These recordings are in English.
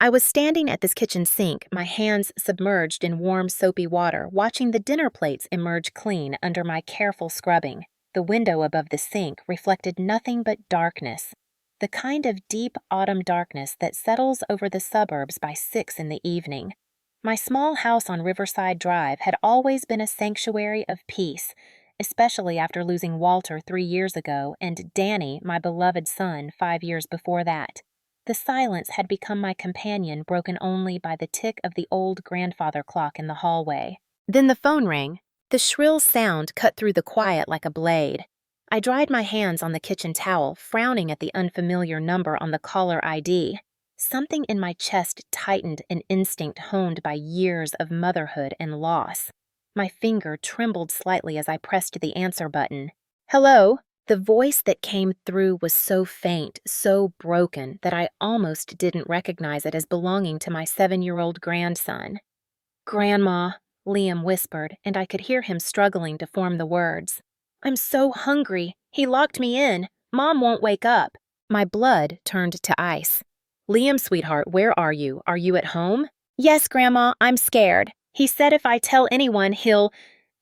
I was standing at this kitchen sink, my hands submerged in warm, soapy water, watching the dinner plates emerge clean under my careful scrubbing. The window above the sink reflected nothing but darkness, the kind of deep autumn darkness that settles over the suburbs by 6 in the evening. My small house on Riverside Drive had always been a sanctuary of peace, especially after losing Walter 3 years ago and Danny, my beloved son, 5 years before that. The silence had become my companion, broken only by the tick of the old grandfather clock in the hallway. Then the phone rang. The shrill sound cut through the quiet like a blade. I dried my hands on the kitchen towel, frowning at the unfamiliar number on the caller ID. Something in my chest tightened, an instinct honed by years of motherhood and loss. My finger trembled slightly as I pressed the answer button. "Hello?" The voice that came through was so faint, so broken, that I almost didn't recognize it as belonging to my 7-year-old grandson. "Grandma," Liam whispered, and I could hear him struggling to form the words. "I'm so hungry. He locked me in. Mom won't wake up." My blood turned to ice. "Liam, sweetheart, where are you? Are you at home?" "Yes, Grandma, I'm scared. He said if I tell anyone, he'll—"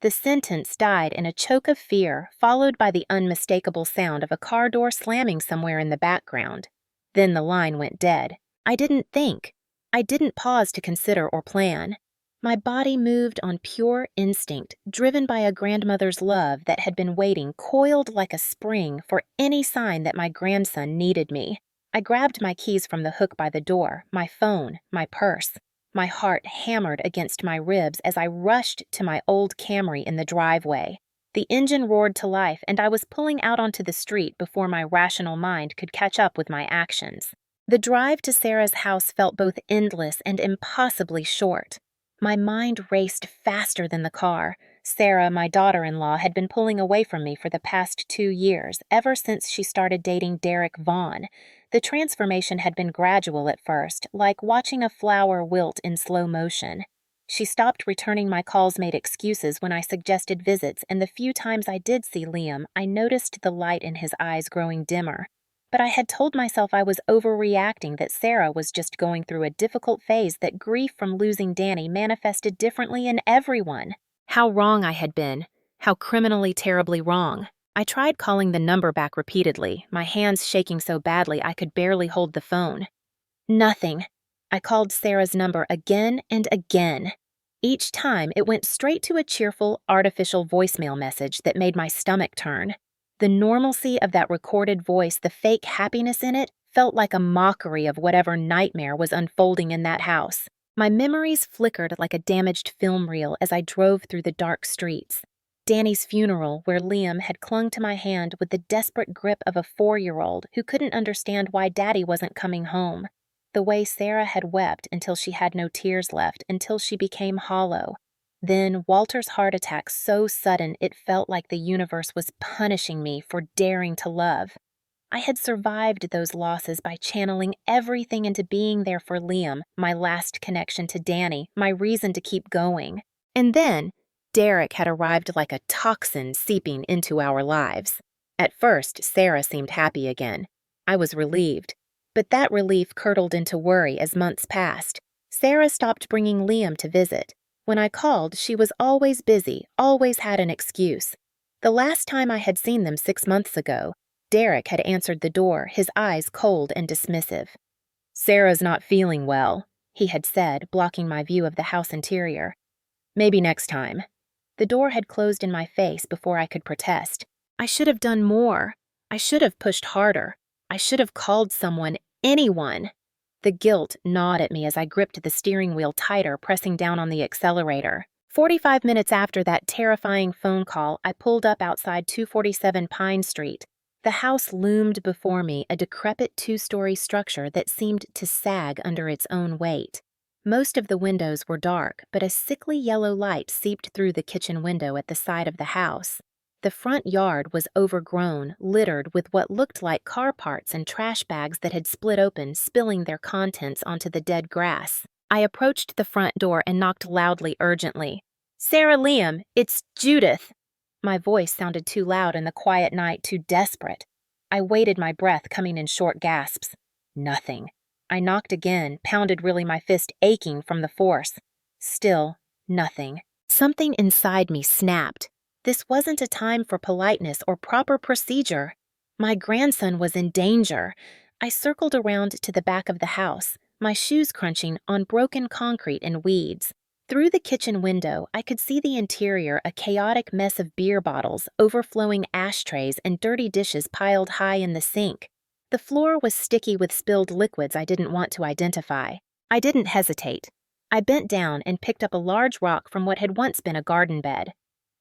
The sentence died in a choke of fear, followed by the unmistakable sound of a car door slamming somewhere in the background. Then the line went dead. I didn't think. I didn't pause to consider or plan. My body moved on pure instinct, driven by a grandmother's love that had been waiting, coiled like a spring, for any sign that my grandson needed me. I grabbed my keys from the hook by the door, my phone, my purse. My heart hammered against my ribs as I rushed to my old Camry in the driveway. The engine roared to life, and I was pulling out onto the street before my rational mind could catch up with my actions. The drive to Sarah's house felt both endless and impossibly short. My mind raced faster than the car. Sarah, my daughter-in-law, had been pulling away from me for the past 2 years, ever since she started dating Derek Vaughn. The transformation had been gradual at first, like watching a flower wilt in slow motion. She stopped returning my calls, made excuses when I suggested visits, and the few times I did see Liam, I noticed the light in his eyes growing dimmer. But I had told myself I was overreacting, that Sarah was just going through a difficult phase, that grief from losing Danny manifested differently in everyone. How wrong I had been. How criminally terribly wrong. I tried calling the number back repeatedly, my hands shaking so badly I could barely hold the phone. Nothing. I called Sarah's number again and again. Each time it went straight to a cheerful, artificial voicemail message that made my stomach turn. The normalcy of that recorded voice, the fake happiness in it, felt like a mockery of whatever nightmare was unfolding in that house. My memories flickered like a damaged film reel as I drove through the dark streets. Danny's funeral, where Liam had clung to my hand with the desperate grip of a 4-year-old who couldn't understand why Daddy wasn't coming home. The way Sarah had wept until she had no tears left, until she became hollow. Then Walter's heart attack, so sudden it felt like the universe was punishing me for daring to love. I had survived those losses by channeling everything into being there for Liam, my last connection to Danny, my reason to keep going. And then Derek had arrived like a toxin seeping into our lives. At first, Sarah seemed happy again. I was relieved. But that relief curdled into worry as months passed. Sarah stopped bringing Liam to visit. When I called, she was always busy, always had an excuse. The last time I had seen them 6 months ago, Derek had answered the door, his eyes cold and dismissive. "Sarah's not feeling well," he had said, blocking my view of the house interior. "Maybe next time." The door had closed in my face before I could protest. I should have done more. I should have pushed harder. I should have called someone, anyone. The guilt gnawed at me as I gripped the steering wheel tighter, pressing down on the accelerator. 45 minutes after that terrifying phone call, I pulled up outside 247 Pine Street. The house loomed before me, a decrepit 2-story structure that seemed to sag under its own weight. Most of the windows were dark, but a sickly yellow light seeped through the kitchen window at the side of the house. The front yard was overgrown, littered with what looked like car parts and trash bags that had split open, spilling their contents onto the dead grass. I approached the front door and knocked loudly, urgently. "Sarah, Liam, it's Judith." My voice sounded too loud in the quiet night, too desperate. I waited, my breath coming in short gasps. Nothing. I knocked again, pounded really, my fist aching from the force. Still, nothing. Something inside me snapped. This wasn't a time for politeness or proper procedure. My grandson was in danger. I circled around to the back of the house, my shoes crunching on broken concrete and weeds. Through the kitchen window, I could see the interior, a chaotic mess of beer bottles, overflowing ashtrays, and dirty dishes piled high in the sink. The floor was sticky with spilled liquids I didn't want to identify. I didn't hesitate. I bent down and picked up a large rock from what had once been a garden bed.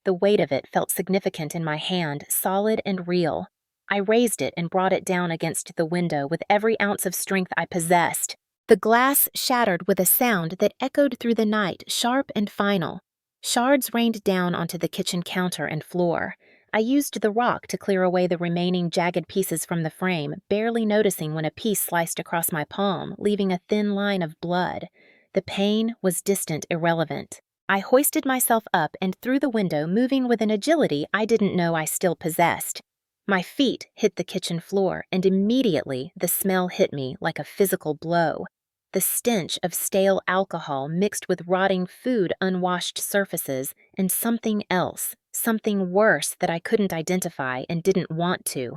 The weight of it felt significant in my hand, solid and real. I raised it and brought it down against the window with every ounce of strength I possessed. The glass shattered with a sound that echoed through the night, sharp and final. Shards rained down onto the kitchen counter and floor. I used the rock to clear away the remaining jagged pieces from the frame, barely noticing when a piece sliced across my palm, leaving a thin line of blood. The pain was distant, irrelevant. I hoisted myself up and through the window, moving with an agility I didn't know I still possessed. My feet hit the kitchen floor, and immediately the smell hit me like a physical blow. The stench of stale alcohol mixed with rotting food, unwashed surfaces, and something else, something worse that I couldn't identify and didn't want to.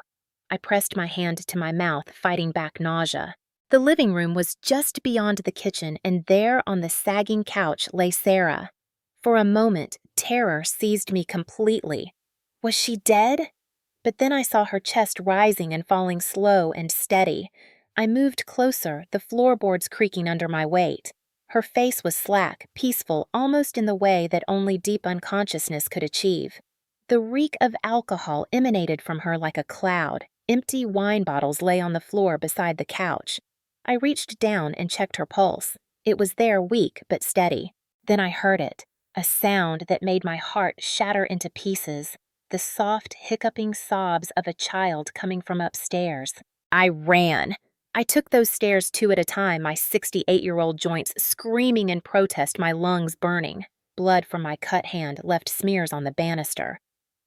I pressed my hand to my mouth, fighting back nausea. The living room was just beyond the kitchen, and there on the sagging couch lay Sarah. For a moment, terror seized me completely. Was she dead? But then I saw her chest rising and falling slow and steady. I moved closer, the floorboards creaking under my weight. Her face was slack, peaceful, almost in the way that only deep unconsciousness could achieve. The reek of alcohol emanated from her like a cloud. Empty wine bottles lay on the floor beside the couch. I reached down and checked her pulse. It was there, weak but steady. Then I heard it, a sound that made my heart shatter into pieces. The soft, hiccuping sobs of a child coming from upstairs. I ran. I took those stairs 2 at a time, my 68-year-old joints screaming in protest, my lungs burning. Blood from my cut hand left smears on the banister.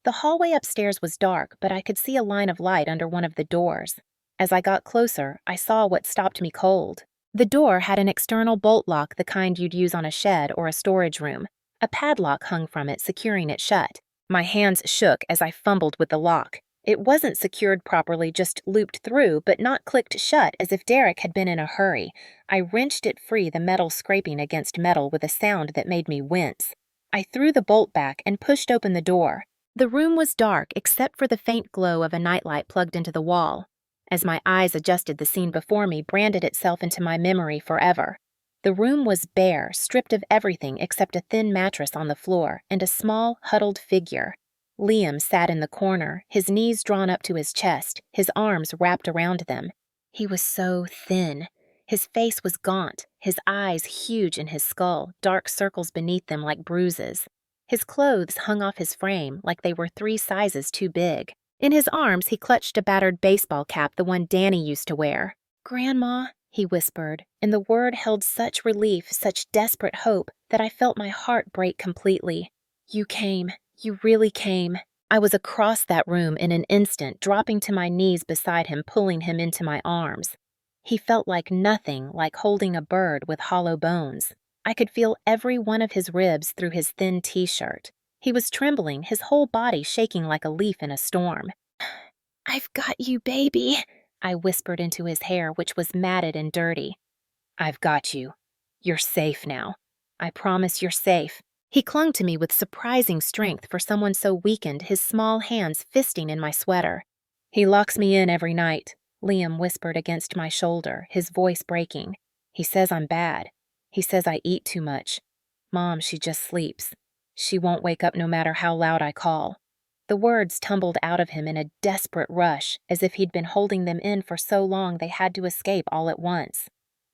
The hallway upstairs was dark, but I could see a line of light under one of the doors. As I got closer, I saw what stopped me cold. The door had an external bolt lock, the kind you'd use on a shed or a storage room. A padlock hung from it, securing it shut. My hands shook as I fumbled with the lock. It wasn't secured properly, just looped through, but not clicked shut as if Derek had been in a hurry. I wrenched it free, the metal scraping against metal with a sound that made me wince. I threw the bolt back and pushed open the door. The room was dark except for the faint glow of a nightlight plugged into the wall. As my eyes adjusted, the scene before me branded itself into my memory forever. The room was bare, stripped of everything except a thin mattress on the floor and a small, huddled figure. Liam sat in the corner, his knees drawn up to his chest, his arms wrapped around them. He was so thin. His face was gaunt, his eyes huge in his skull, dark circles beneath them like bruises. His clothes hung off his frame like they were 3 sizes too big. In his arms, he clutched a battered baseball cap, the one Danny used to wear. "Grandma," he whispered, and the word held such relief, such desperate hope, that I felt my heart break completely. "You came. You really came." I was across that room in an instant, dropping to my knees beside him, pulling him into my arms. He felt like nothing, like holding a bird with hollow bones. I could feel every one of his ribs through his thin t-shirt. He was trembling, his whole body shaking like a leaf in a storm. "I've got you, baby," I whispered into his hair, which was matted and dirty. "I've got you. You're safe now. I promise you're safe." He clung to me with surprising strength for someone so weakened, his small hands fisting in my sweater. "He locks me in every night," Liam whispered against my shoulder, his voice breaking. "He says I'm bad. He says I eat too much. Mom, she just sleeps. She won't wake up no matter how loud I call." The words tumbled out of him in a desperate rush, as if he'd been holding them in for so long they had to escape all at once.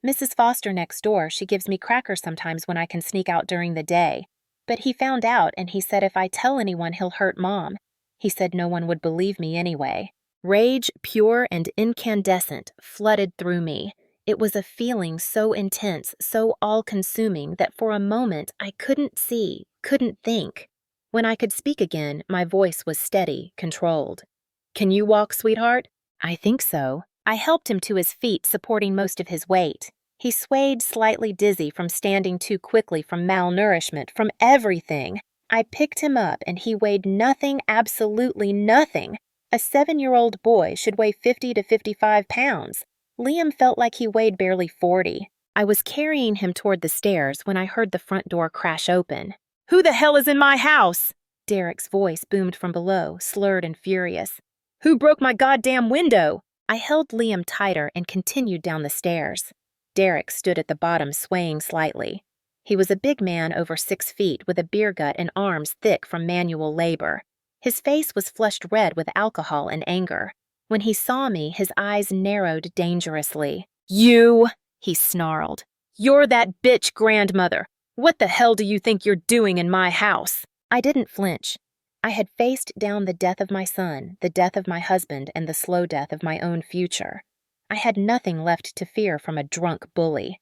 "Mrs. Foster next door, she gives me crackers sometimes when I can sneak out during the day. But he found out, and he said if I tell anyone he'll hurt Mom. He said no one would believe me anyway." Rage, pure and incandescent, flooded through me. It was a feeling so intense, so all-consuming, that for a moment I couldn't see, couldn't think. When I could speak again, my voice was steady, controlled. "Can you walk, sweetheart?" "I think so." I helped him to his feet, supporting most of his weight. He swayed slightly dizzy from standing too quickly, from malnourishment, from everything. I picked him up and he weighed nothing, absolutely nothing. A 7-year-old boy should weigh 50 to 55 pounds. Liam felt like he weighed barely 40. I was carrying him toward the stairs when I heard the front door crash open. "Who the hell is in my house?" Derek's voice boomed from below, slurred and furious. "Who broke my goddamn window?" I held Liam tighter and continued down the stairs. Derek stood at the bottom, swaying slightly. He was a big man over 6 feet with a beer gut and arms thick from manual labor. His face was flushed red with alcohol and anger. When he saw me, his eyes narrowed dangerously. "You," he snarled. "You're that bitch grandmother. What the hell do you think you're doing in my house?" I didn't flinch. I had faced down the death of my son, the death of my husband, and the slow death of my own future. I had nothing left to fear from a drunk bully.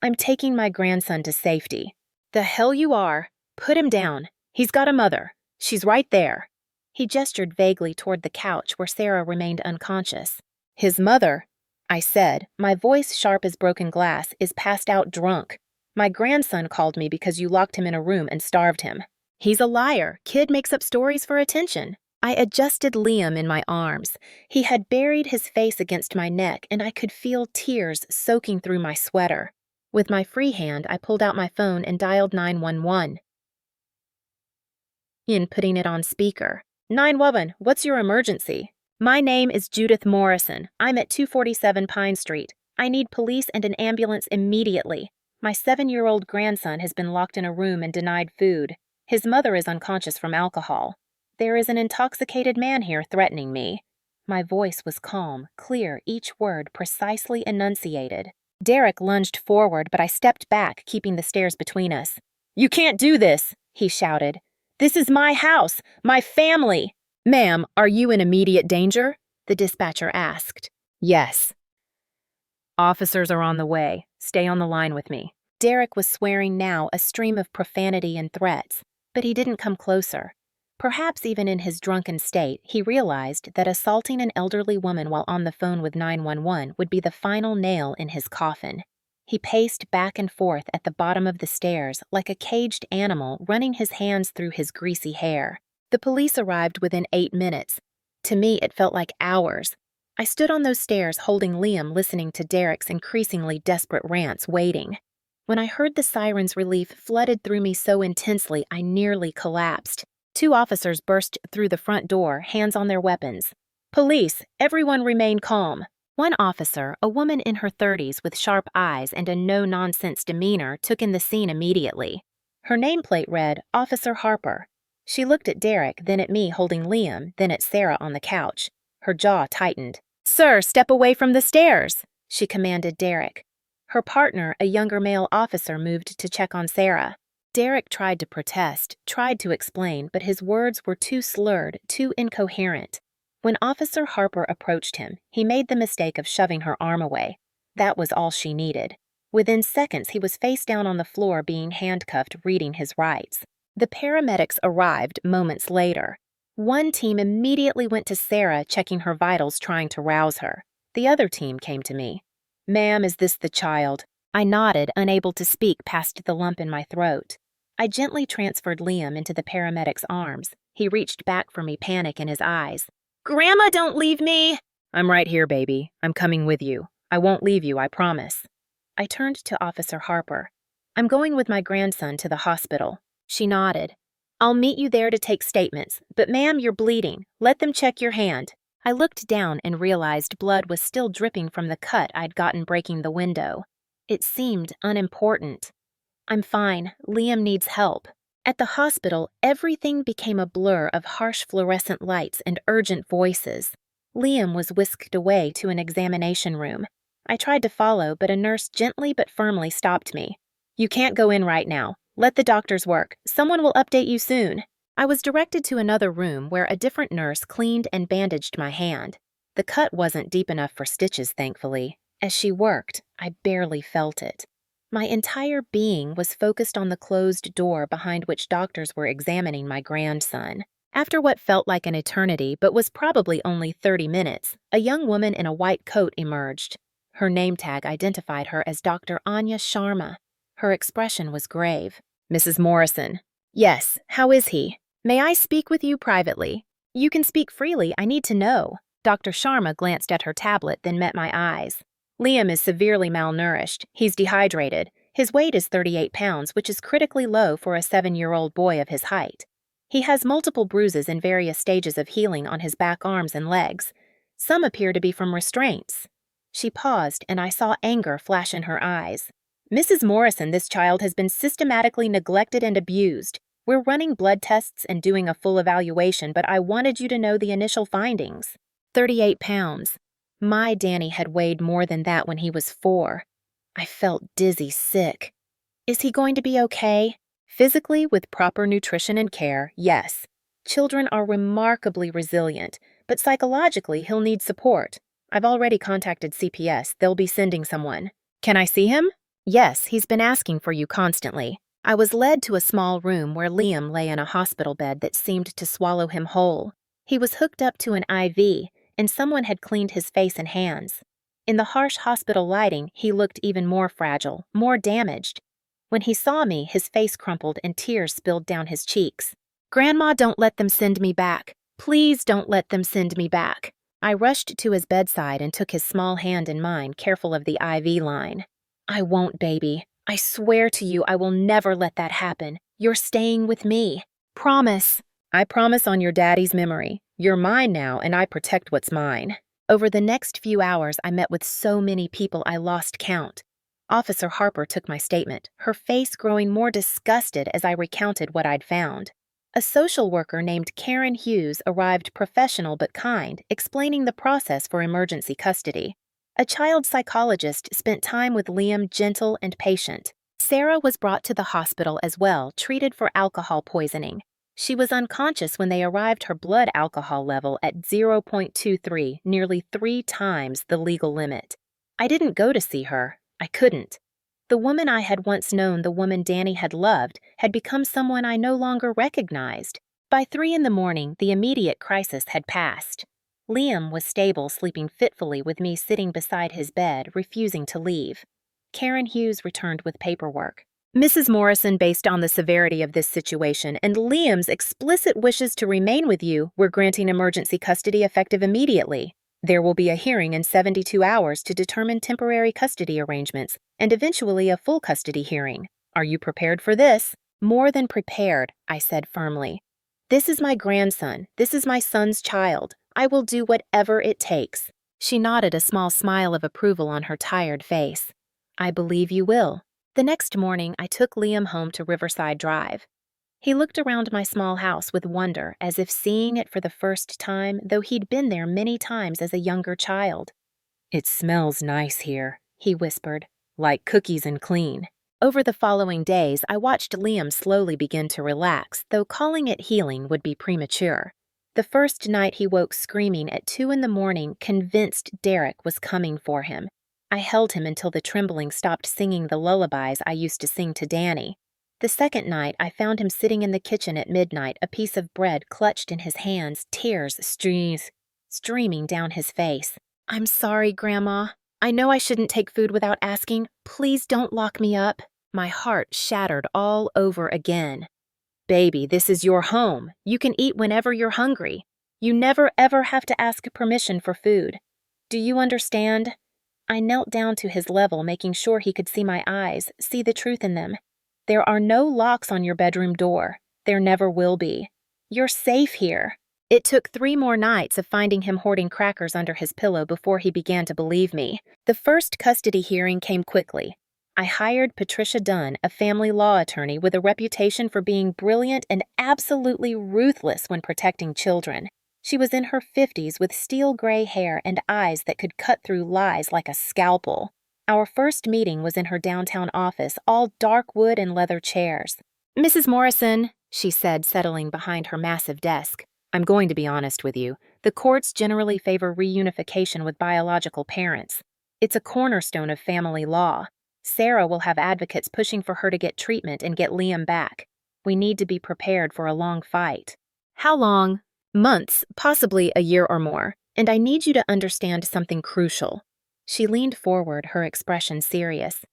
"I'm taking my grandson to safety." "The hell you are. Put him down. He's got a mother. She's right there." He gestured vaguely toward the couch where Sarah remained unconscious. "His mother," I said, my voice sharp as broken glass, "is passed out drunk. My grandson called me because you locked him in a room and starved him." "He's a liar. Kid makes up stories for attention." I adjusted Liam in my arms. He had buried his face against my neck, and I could feel tears soaking through my sweater. With my free hand, I pulled out my phone and dialed 911. Putting it on speaker. 911, what's your emergency?" "My name is Judith Morrison. I'm at 247 Pine Street. I need police and an ambulance immediately. My 7-year-old grandson has been locked in a room and denied food. His mother is unconscious from alcohol. There is an intoxicated man here threatening me." My voice was calm, clear, each word precisely enunciated. Derek lunged forward, but I stepped back, keeping the stairs between us. "You can't do this," he shouted. "This is my house, my family." "Ma'am, are you in immediate danger?" the dispatcher asked. "Yes." "Officers are on the way. Stay on the line with me." Derek was swearing now, a stream of profanity and threats, but he didn't come closer. Perhaps even in his drunken state, he realized that assaulting an elderly woman while on the phone with 911 would be the final nail in his coffin. He paced back and forth at the bottom of the stairs like a caged animal, running his hands through his greasy hair. The police arrived within 8 minutes. To me, it felt like hours. I stood on those stairs holding Liam, listening to Derek's increasingly desperate rants, waiting. When I heard the siren's relief flooded through me so intensely, I nearly collapsed. 2 officers burst through the front door, hands on their weapons. "Police, everyone remain calm." One officer, a woman in her 30s with sharp eyes and a no-nonsense demeanor, took in the scene immediately. Her nameplate read, "Officer Harper." She looked at Derek, then at me holding Liam, then at Sarah on the couch. Her jaw tightened. "Sir, step away from the stairs," she commanded Derek. Her partner, a younger male officer, moved to check on Sarah. Derek tried to protest, tried to explain, but his words were too slurred, too incoherent. When Officer Harper approached him, he made the mistake of shoving her arm away. That was all she needed. Within seconds, he was face down on the floor being handcuffed, reading his rights. The paramedics arrived moments later. One team immediately went to Sarah, checking her vitals, trying to rouse her. The other team came to me. "Ma'am, is this the child?" I nodded, unable to speak past the lump in my throat. I gently transferred Liam into the paramedic's arms. He reached back for me, panic in his eyes. "Grandma, don't leave me!" "I'm right here, baby. I'm coming with you. I won't leave you, I promise." I turned to Officer Harper. "I'm going with my grandson to the hospital." She nodded. "I'll meet you there to take statements, but ma'am, you're bleeding. Let them check your hand." I looked down and realized blood was still dripping from the cut I'd gotten breaking the window. It seemed unimportant. "I'm fine. Liam needs help." At the hospital, everything became a blur of harsh fluorescent lights and urgent voices. Liam was whisked away to an examination room. I tried to follow, but a nurse gently but firmly stopped me. "You can't go in right now. Let the doctors work. Someone will update you soon." I was directed to another room where a different nurse cleaned and bandaged my hand. The cut wasn't deep enough for stitches, thankfully. As she worked, I barely felt it. My entire being was focused on the closed door behind which doctors were examining my grandson. After what felt like an eternity but was probably only 30 minutes, a young woman in a white coat emerged. Her name tag identified her as Dr. Anya Sharma. Her expression was grave. Mrs. Morrison. Yes, how is he? May I speak with you privately? You can speak freely, I need to know. Dr. Sharma glanced at her tablet, then met my eyes. Liam is severely malnourished. He's dehydrated. His weight is 38 pounds, which is critically low for a 7-year-old boy of his height. He has multiple bruises in various stages of healing on his back arms and legs. Some appear to be from restraints. She paused, and I saw anger flash in her eyes. Mrs. Morrison, this child has been systematically neglected and abused. We're running blood tests and doing a full evaluation, but I wanted you to know the initial findings. 38 pounds. My Danny had weighed more than that when he was 4. I felt dizzy sick. Is he going to be okay? Physically, with proper nutrition and care, yes. Children are remarkably resilient, but psychologically he'll need support. I've already contacted CPS. They'll be sending someone. Can I see him? Yes, he's been asking for you constantly. I was led to a small room where Liam lay in a hospital bed that seemed to swallow him whole. He was hooked up to an IV, and someone had cleaned his face and hands. In the harsh hospital lighting, he looked even more fragile, more damaged. When he saw me, his face crumpled and tears spilled down his cheeks. Grandma, don't let them send me back. Please don't let them send me back. I rushed to his bedside and took his small hand in mine, careful of the IV line. I won't, baby. I swear to you I will never let that happen. You're staying with me. Promise. I promise on your daddy's memory. You're mine now, and I protect what's mine. Over the next few hours, I met with so many people I lost count. Officer Harper took my statement, her face growing more disgusted as I recounted what I'd found. A social worker named Karen Hughes arrived, professional but kind, explaining the process for emergency custody. A child psychologist spent time with Liam, gentle and patient. Sarah was brought to the hospital as well, treated for alcohol poisoning. She was unconscious when they arrived, her blood alcohol level at 0.23, nearly 3 times the legal limit. I didn't go to see her. I couldn't. The woman I had once known, the woman Danny had loved, had become someone I no longer recognized. By 3 in the morning, the immediate crisis had passed. Liam was stable, sleeping fitfully with me sitting beside his bed, refusing to leave. Karen Hughes returned with paperwork. Mrs. Morrison, based on the severity of this situation and Liam's explicit wishes to remain with you, we're granting emergency custody effective immediately. There will be a hearing in 72 hours to determine temporary custody arrangements and eventually a full custody hearing. Are you prepared for this? More than prepared, I said firmly. This is my grandson. This is my son's child. I will do whatever it takes. She nodded, a small smile of approval on her tired face. I believe you will. The next morning, I took Liam home to Riverside Drive. He looked around my small house with wonder, as if seeing it for the first time, though he'd been there many times as a younger child. It smells nice here, he whispered, like cookies and clean. Over the following days, I watched Liam slowly begin to relax, though calling it healing would be premature. The first night he woke screaming at 2 in the morning, convinced Derek was coming for him. I held him until the trembling stopped singing the lullabies I used to sing to Danny. The second night, I found him sitting in the kitchen at midnight, a piece of bread clutched in his hands, tears streaming down his face. I'm sorry, Grandma. I know I shouldn't take food without asking. Please don't lock me up. My heart shattered all over again. Baby, this is your home. You can eat whenever you're hungry. You never ever have to ask permission for food. Do you understand? I knelt down to his level, making sure he could see my eyes, see the truth in them. There are no locks on your bedroom door. There never will be. You're safe here. It took 3 more nights of finding him hoarding crackers under his pillow before he began to believe me. The first custody hearing came quickly. I hired Patricia Dunn, a family law attorney with a reputation for being brilliant and absolutely ruthless when protecting children. She was in her 50s with steel gray hair and eyes that could cut through lies like a scalpel. Our first meeting was in her downtown office, all dark wood and leather chairs. Mrs. Morrison, she said, settling behind her massive desk. I'm going to be honest with you. The courts generally favor reunification with biological parents. It's a cornerstone of family law. Sarah will have advocates pushing for her to get treatment and get Liam back. We need to be prepared for a long fight. How long? Months, possibly a year or more, and I need you to understand something crucial. She leaned forward, her expression serious.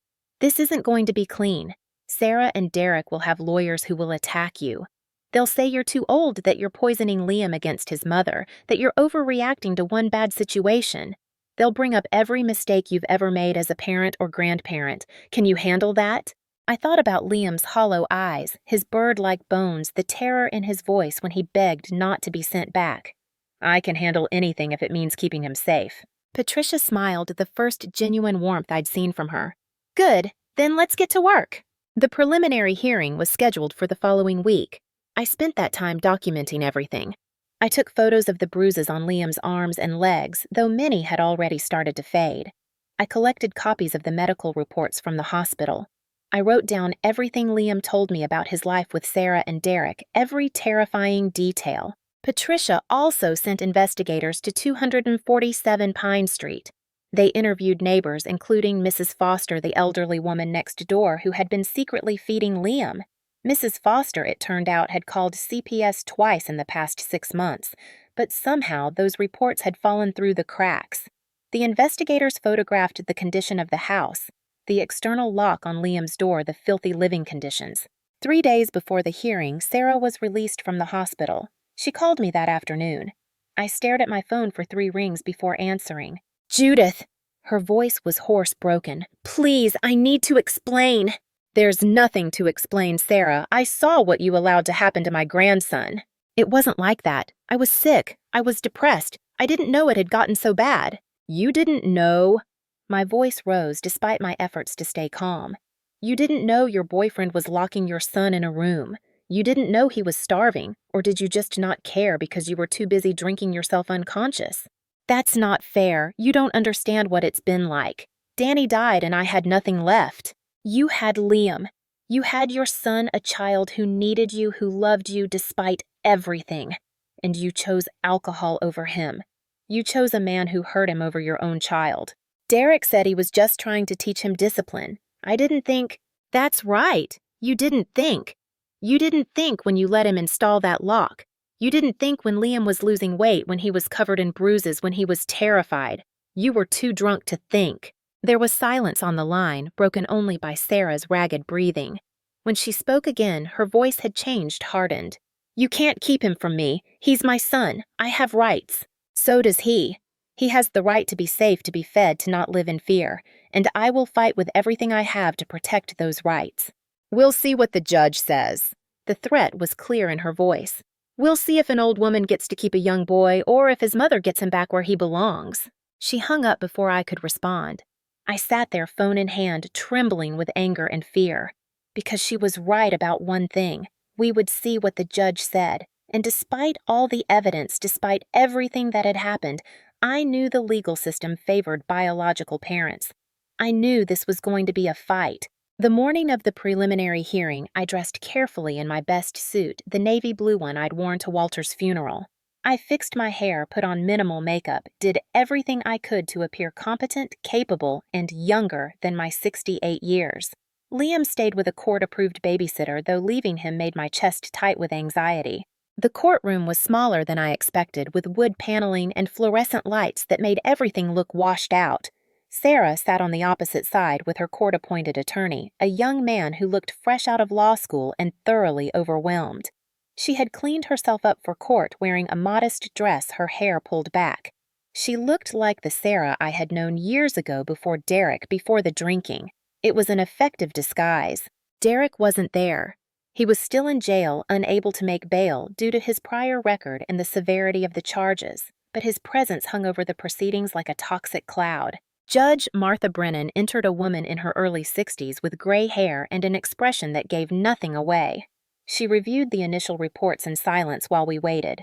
This isn't going to be clean. Sarah and Derek will have lawyers who will attack you. They'll say you're too old, that you're poisoning Liam against his mother, that you're overreacting to one bad situation. They'll bring up every mistake you've ever made as a parent or grandparent. Can you handle that? I thought about Liam's hollow eyes, his bird-like bones, the terror in his voice when he begged not to be sent back. I can handle anything if it means keeping him safe. Patricia smiled, the first genuine warmth I'd seen from her. Good, then let's get to work. The preliminary hearing was scheduled for the following week. I spent that time documenting everything. I took photos of the bruises on Liam's arms and legs, though many had already started to fade. I collected copies of the medical reports from the hospital. I wrote down everything Liam told me about his life with Sarah and Derek, every terrifying detail. Patricia also sent investigators to 247 Pine Street. They interviewed neighbors, including Mrs. Foster, the elderly woman next door who had been secretly feeding Liam. Mrs. Foster, it turned out, had called CPS twice in the past 6 months, but somehow those reports had fallen through the cracks. The investigators photographed the condition of the house, the external lock on Liam's door, the filthy living conditions. 3 days before the hearing, Sarah was released from the hospital. She called me that afternoon. I stared at my phone for 3 rings before answering. Judith! Her voice was hoarse, broken. Please, I need to explain. There's nothing to explain, Sarah. I saw what you allowed to happen to my grandson. It wasn't like that. I was sick. I was depressed. I didn't know it had gotten so bad. You didn't know? My voice rose despite my efforts to stay calm. You didn't know your boyfriend was locking your son in a room. You didn't know he was starving, or did you just not care because you were too busy drinking yourself unconscious? That's not fair. You don't understand what it's been like. Danny died and I had nothing left. You had Liam. You had your son, a child who needed you, who loved you despite everything. And you chose alcohol over him. You chose a man who hurt him over your own child. Derek said he was just trying to teach him discipline. I didn't think. That's right. You didn't think. You didn't think when you let him install that lock. You didn't think when Liam was losing weight, when he was covered in bruises, when he was terrified. You were too drunk to think. There was silence on the line, broken only by Sarah's ragged breathing. When she spoke again, her voice had changed, hardened. You can't keep him from me. He's my son. I have rights. So does he. He has the right to be safe, to be fed, to not live in fear, and I will fight with everything I have to protect those rights. We'll see what the judge says. The threat was clear in her voice. We'll see if an old woman gets to keep a young boy, or if his mother gets him back where he belongs. She hung up before I could respond. I sat there, phone in hand, trembling with anger and fear. Because she was right about one thing. We would see what the judge said. And despite all the evidence, despite everything that had happened, I knew the legal system favored biological parents. I knew this was going to be a fight. The morning of the preliminary hearing, I dressed carefully in my best suit, the navy blue one I'd worn to Walter's funeral. I fixed my hair, put on minimal makeup, did everything I could to appear competent, capable, and younger than my 68 years. Liam stayed with a court-approved babysitter, though leaving him made my chest tight with anxiety. The courtroom was smaller than I expected, with wood paneling and fluorescent lights that made everything look washed out. Sarah sat on the opposite side with her court-appointed attorney, a young man who looked fresh out of law school and thoroughly overwhelmed. She had cleaned herself up for court, wearing a modest dress, her hair pulled back. She looked like the Sarah I had known years ago before Derek, before the drinking. It was an effective disguise. Derek wasn't there. He was still in jail, unable to make bail due to his prior record and the severity of the charges, but his presence hung over the proceedings like a toxic cloud. Judge Martha Brennan entered a woman in her early 60s with gray hair and an expression that gave nothing away. She reviewed the initial reports in silence while we waited.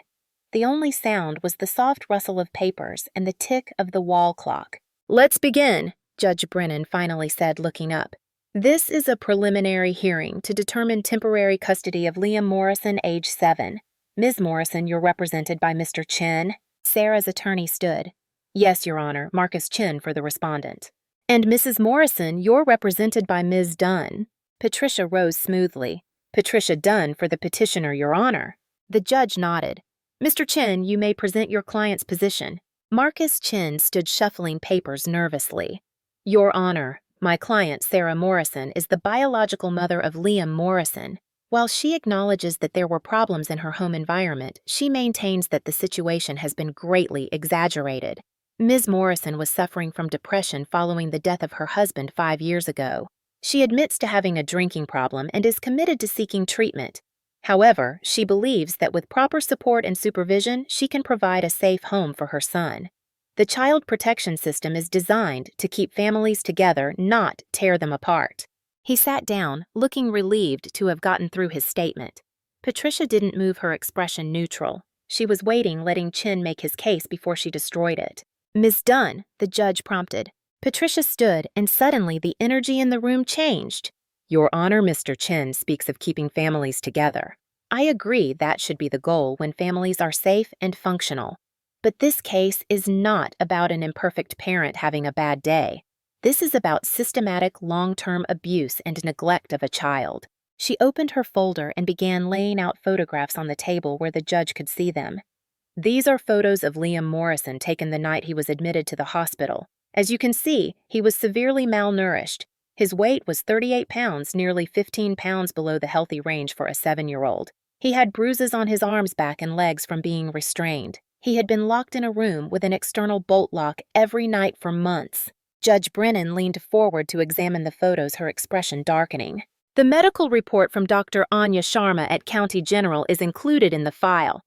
The only sound was the soft rustle of papers and the tick of the wall clock. "Let's begin," Judge Brennan finally said, looking up. "This is a preliminary hearing to determine temporary custody of Liam Morrison, age 7. Ms. Morrison, you're represented by Mr. Chen." Sarah's attorney stood. "Yes, Your Honor, Marcus Chen for the respondent." "And Mrs. Morrison, you're represented by Ms. Dunn." Patricia rose smoothly. "Patricia Dunn for the petitioner, Your Honor." The judge nodded. Mr. Chin, you may present your client's position. Marcus Chin stood shuffling papers nervously. Your Honor, my client, Sarah Morrison, is the biological mother of Liam Morrison. While she acknowledges that there were problems in her home environment, she maintains that the situation has been greatly exaggerated. Ms. Morrison was suffering from depression following the death of her husband 5 years ago. She admits to having a drinking problem and is committed to seeking treatment. However, she believes that with proper support and supervision, she can provide a safe home for her son. The child protection system is designed to keep families together, not tear them apart. He sat down, looking relieved to have gotten through his statement. Patricia didn't move her expression neutral. She was waiting, letting Chin make his case before she destroyed it. Ms. Dunn, the judge prompted. Patricia stood, and suddenly the energy in the room changed. Your Honor, Mr. Chin speaks of keeping families together. I agree that should be the goal when families are safe and functional. But this case is not about an imperfect parent having a bad day. This is about systematic long-term abuse and neglect of a child. She opened her folder and began laying out photographs on the table where the judge could see them. These are photos of Liam Morrison taken the night he was admitted to the hospital. As you can see, he was severely malnourished. His weight was 38 pounds, nearly 15 pounds below the healthy range for a 7-year-old. He had bruises on his arms, back, and legs from being restrained. He had been locked in a room with an external bolt lock every night for months. Judge Brennan leaned forward to examine the photos, her expression darkening. The medical report from Dr. Anya Sharma at County General is included in the file.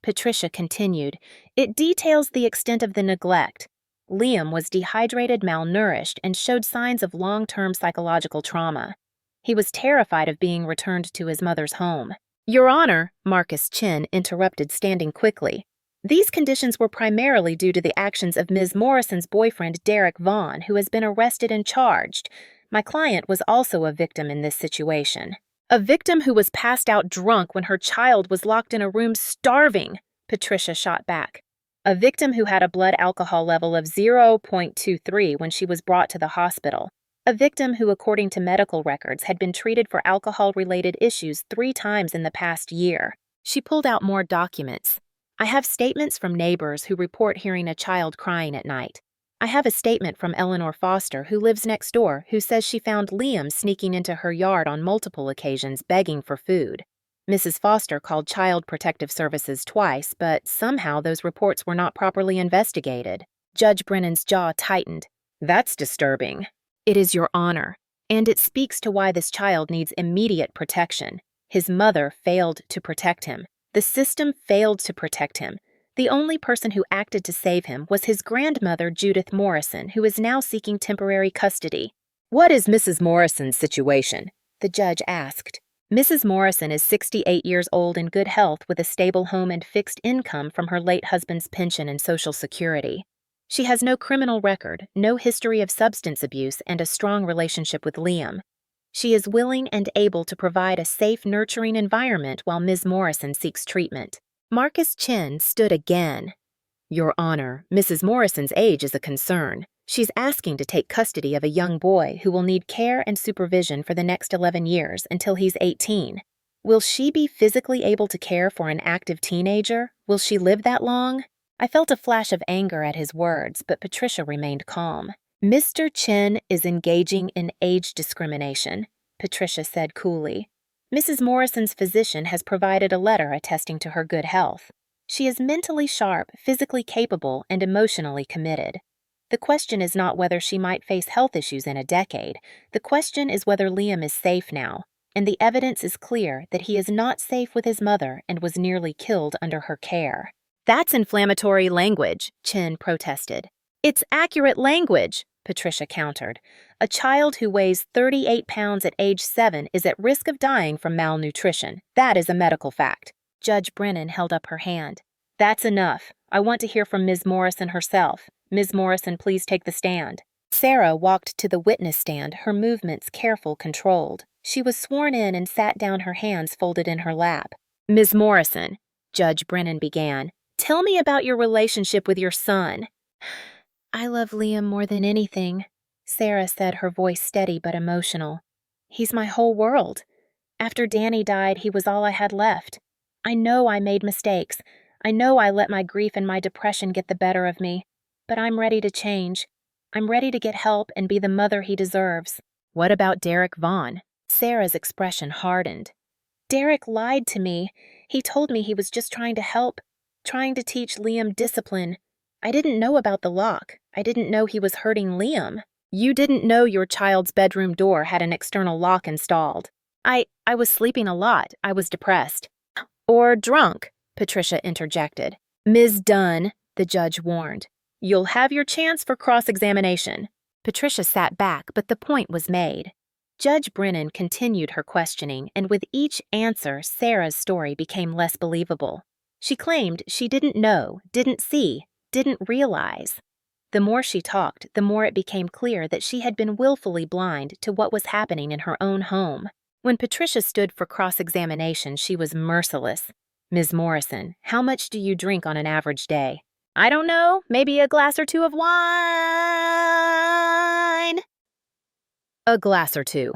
Patricia continued. It details the extent of the neglect. Liam was dehydrated, malnourished, and showed signs of long-term psychological trauma. He was terrified of being returned to his mother's home. Your Honor, Marcus Chin interrupted, standing quickly. These conditions were primarily due to the actions of Ms. Morrison's boyfriend, Derek Vaughn, who has been arrested and charged. My client was also a victim in this situation. A victim who was passed out drunk when her child was locked in a room starving, Patricia shot back. A victim who had a blood alcohol level of 0.23 when she was brought to the hospital. A victim who, according to medical records, had been treated for alcohol-related issues 3 times in the past year. She pulled out more documents. I have statements from neighbors who report hearing a child crying at night. I have a statement from Eleanor Foster, who lives next door, who says she found Liam sneaking into her yard on multiple occasions begging for food. Mrs. Foster called Child Protective Services twice, but somehow those reports were not properly investigated. Judge Brennan's jaw tightened. That's disturbing. It is, Your Honor, and it speaks to why this child needs immediate protection. His mother failed to protect him. The system failed to protect him. The only person who acted to save him was his grandmother, Judith Morrison, who is now seeking temporary custody. What is Mrs. Morrison's situation? The judge asked. Mrs. Morrison is 68 years old, in good health, with a stable home and fixed income from her late husband's pension and Social Security. She has no criminal record, no history of substance abuse, and a strong relationship with Liam. She is willing and able to provide a safe, nurturing environment while Ms. Morrison seeks treatment. Marcus Chin stood again. Your Honor, Mrs. Morrison's age is a concern. She's asking to take custody of a young boy who will need care and supervision for the next 11 years until he's 18. Will she be physically able to care for an active teenager? Will she live that long? I felt a flash of anger at his words, but Patricia remained calm. Mr. Chin is engaging in age discrimination, Patricia said coolly. Mrs. Morrison's physician has provided a letter attesting to her good health. She is mentally sharp, physically capable, and emotionally committed. The question is not whether she might face health issues in a decade. The question is whether Liam is safe now, and the evidence is clear that he is not safe with his mother and was nearly killed under her care. That's inflammatory language, Chin protested. It's accurate language, Patricia countered. A child who weighs 38 pounds at age 7 is at risk of dying from malnutrition. That is a medical fact. Judge Brennan held up her hand. That's enough. I want to hear from Ms. Morrison herself. Ms. Morrison, please take the stand. Sarah walked to the witness stand, her movements careful, controlled. She was sworn in and sat down, her hands folded in her lap. Ms. Morrison, Judge Brennan began, tell me about your relationship with your son. I love Liam more than anything, Sarah said, her voice steady but emotional. He's my whole world. After Danny died, he was all I had left. I know I made mistakes. I know I let my grief and my depression get the better of me. But I'm ready to change. I'm ready to get help and be the mother he deserves." "What about Derek Vaughn?" Sarah's expression hardened. "Derek lied to me. He told me he was just trying to help, trying to teach Liam discipline. I didn't know about the lock. I didn't know he was hurting Liam." "You didn't know your child's bedroom door had an external lock installed." I was sleeping a lot. I was depressed." "Or drunk," Patricia interjected. "Ms. Dunn," the judge warned, "you'll have your chance for cross-examination." Patricia sat back, but the point was made. Judge Brennan continued her questioning, and with each answer, Sarah's story became less believable. She claimed she didn't know, didn't see, didn't realize. The more she talked, the more it became clear that she had been willfully blind to what was happening in her own home. When Patricia stood for cross-examination, she was merciless. "Ms. Morrison, how much do you drink on an average day?" "I don't know, maybe a glass or two of wine." "A glass or two."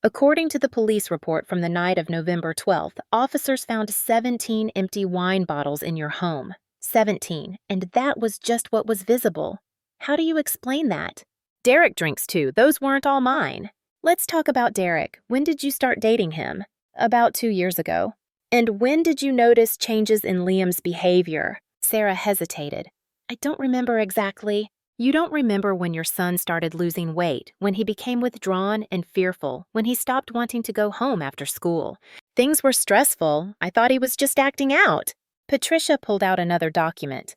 According to the police report from the night of November 12th, officers found 17 empty wine bottles in your home. 17, and that was just what was visible. How do you explain that? "Derek drinks too. Those weren't all mine." "Let's talk about Derek. When did you start dating him?" "About 2 years ago." "And when did you notice changes in Liam's behavior?" Sarah hesitated. "I don't remember exactly." "You don't remember when your son started losing weight, when he became withdrawn and fearful, when he stopped wanting to go home after school. Things were stressful. I thought he was just acting out." Patricia pulled out another document.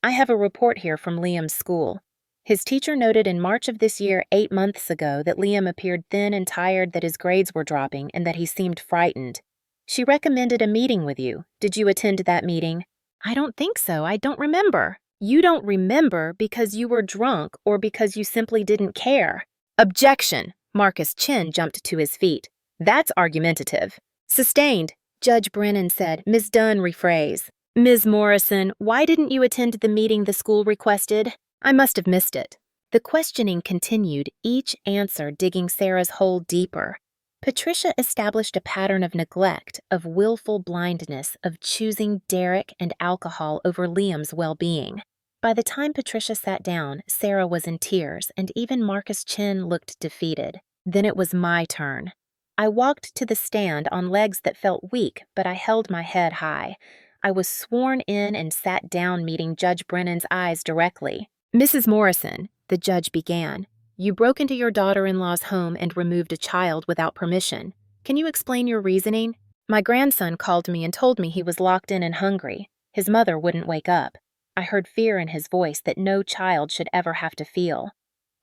"I have a report here from Liam's school. His teacher noted in March of this year, 8 months ago, that Liam appeared thin and tired, that his grades were dropping, and that he seemed frightened. She recommended a meeting with you. Did you attend that meeting?" "I don't think so. I don't remember." "You don't remember because you were drunk or because you simply didn't care." "Objection!" Marcus Chin jumped to his feet. "That's argumentative." "Sustained," Judge Brennan said. "Ms. Dunn, rephrase." "Ms. Morrison, why didn't you attend the meeting the school requested?" "I must have missed it." The questioning continued, each answer digging Sarah's hole deeper. Patricia established a pattern of neglect, of willful blindness, of choosing Derek and alcohol over Liam's well-being. By the time Patricia sat down, Sarah was in tears, and even Marcus Chin looked defeated. Then it was my turn. I walked to the stand on legs that felt weak, but I held my head high. I was sworn in and sat down, meeting Judge Brennan's eyes directly. "Mrs. Morrison," the judge began, "you broke into your daughter-in-law's home and removed a child without permission. Can you explain your reasoning?" "My grandson called me and told me he was locked in and hungry. His mother wouldn't wake up. I heard fear in his voice that no child should ever have to feel.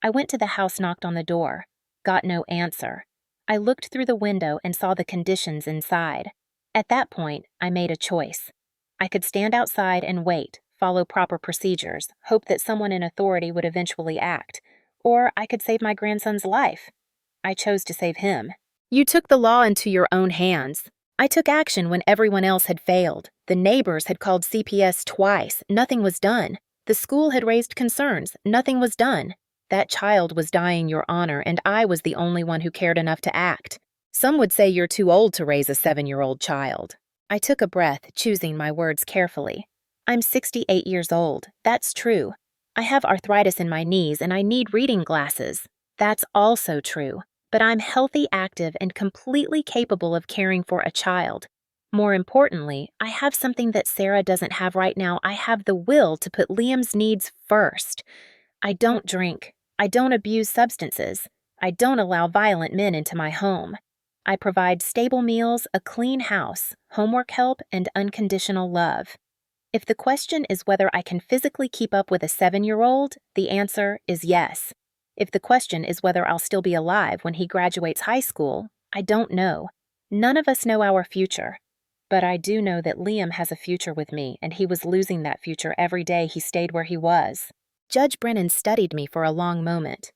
I went to the house, knocked on the door. Got no answer. I looked through the window and saw the conditions inside. At that point, I made a choice. I could stand outside and wait, follow proper procedures, hope that someone in authority would eventually act, or I could save my grandson's life. I chose to save him." "You took the law into your own hands." "I took action when everyone else had failed. The neighbors had called CPS twice. Nothing was done. The school had raised concerns. Nothing was done. That child was dying, Your Honor, and I was the only one who cared enough to act. Some would say you're too old to raise a 7-year-old child." I took a breath, choosing my words carefully. "I'm 68 years old. That's true. I have arthritis in my knees and I need reading glasses. That's also true. But I'm healthy, active, and completely capable of caring for a child. More importantly, I have something that Sarah doesn't have right now. I have the will to put Liam's needs first. I don't drink. I don't abuse substances. I don't allow violent men into my home. I provide stable meals, a clean house, homework help, and unconditional love. If the question is whether I can physically keep up with a 7-year-old, the answer is yes. If the question is whether I'll still be alive when he graduates high school, I don't know. None of us know our future. But I do know that Liam has a future with me, and he was losing that future every day he stayed where he was." Judge Brennan studied me for a long moment.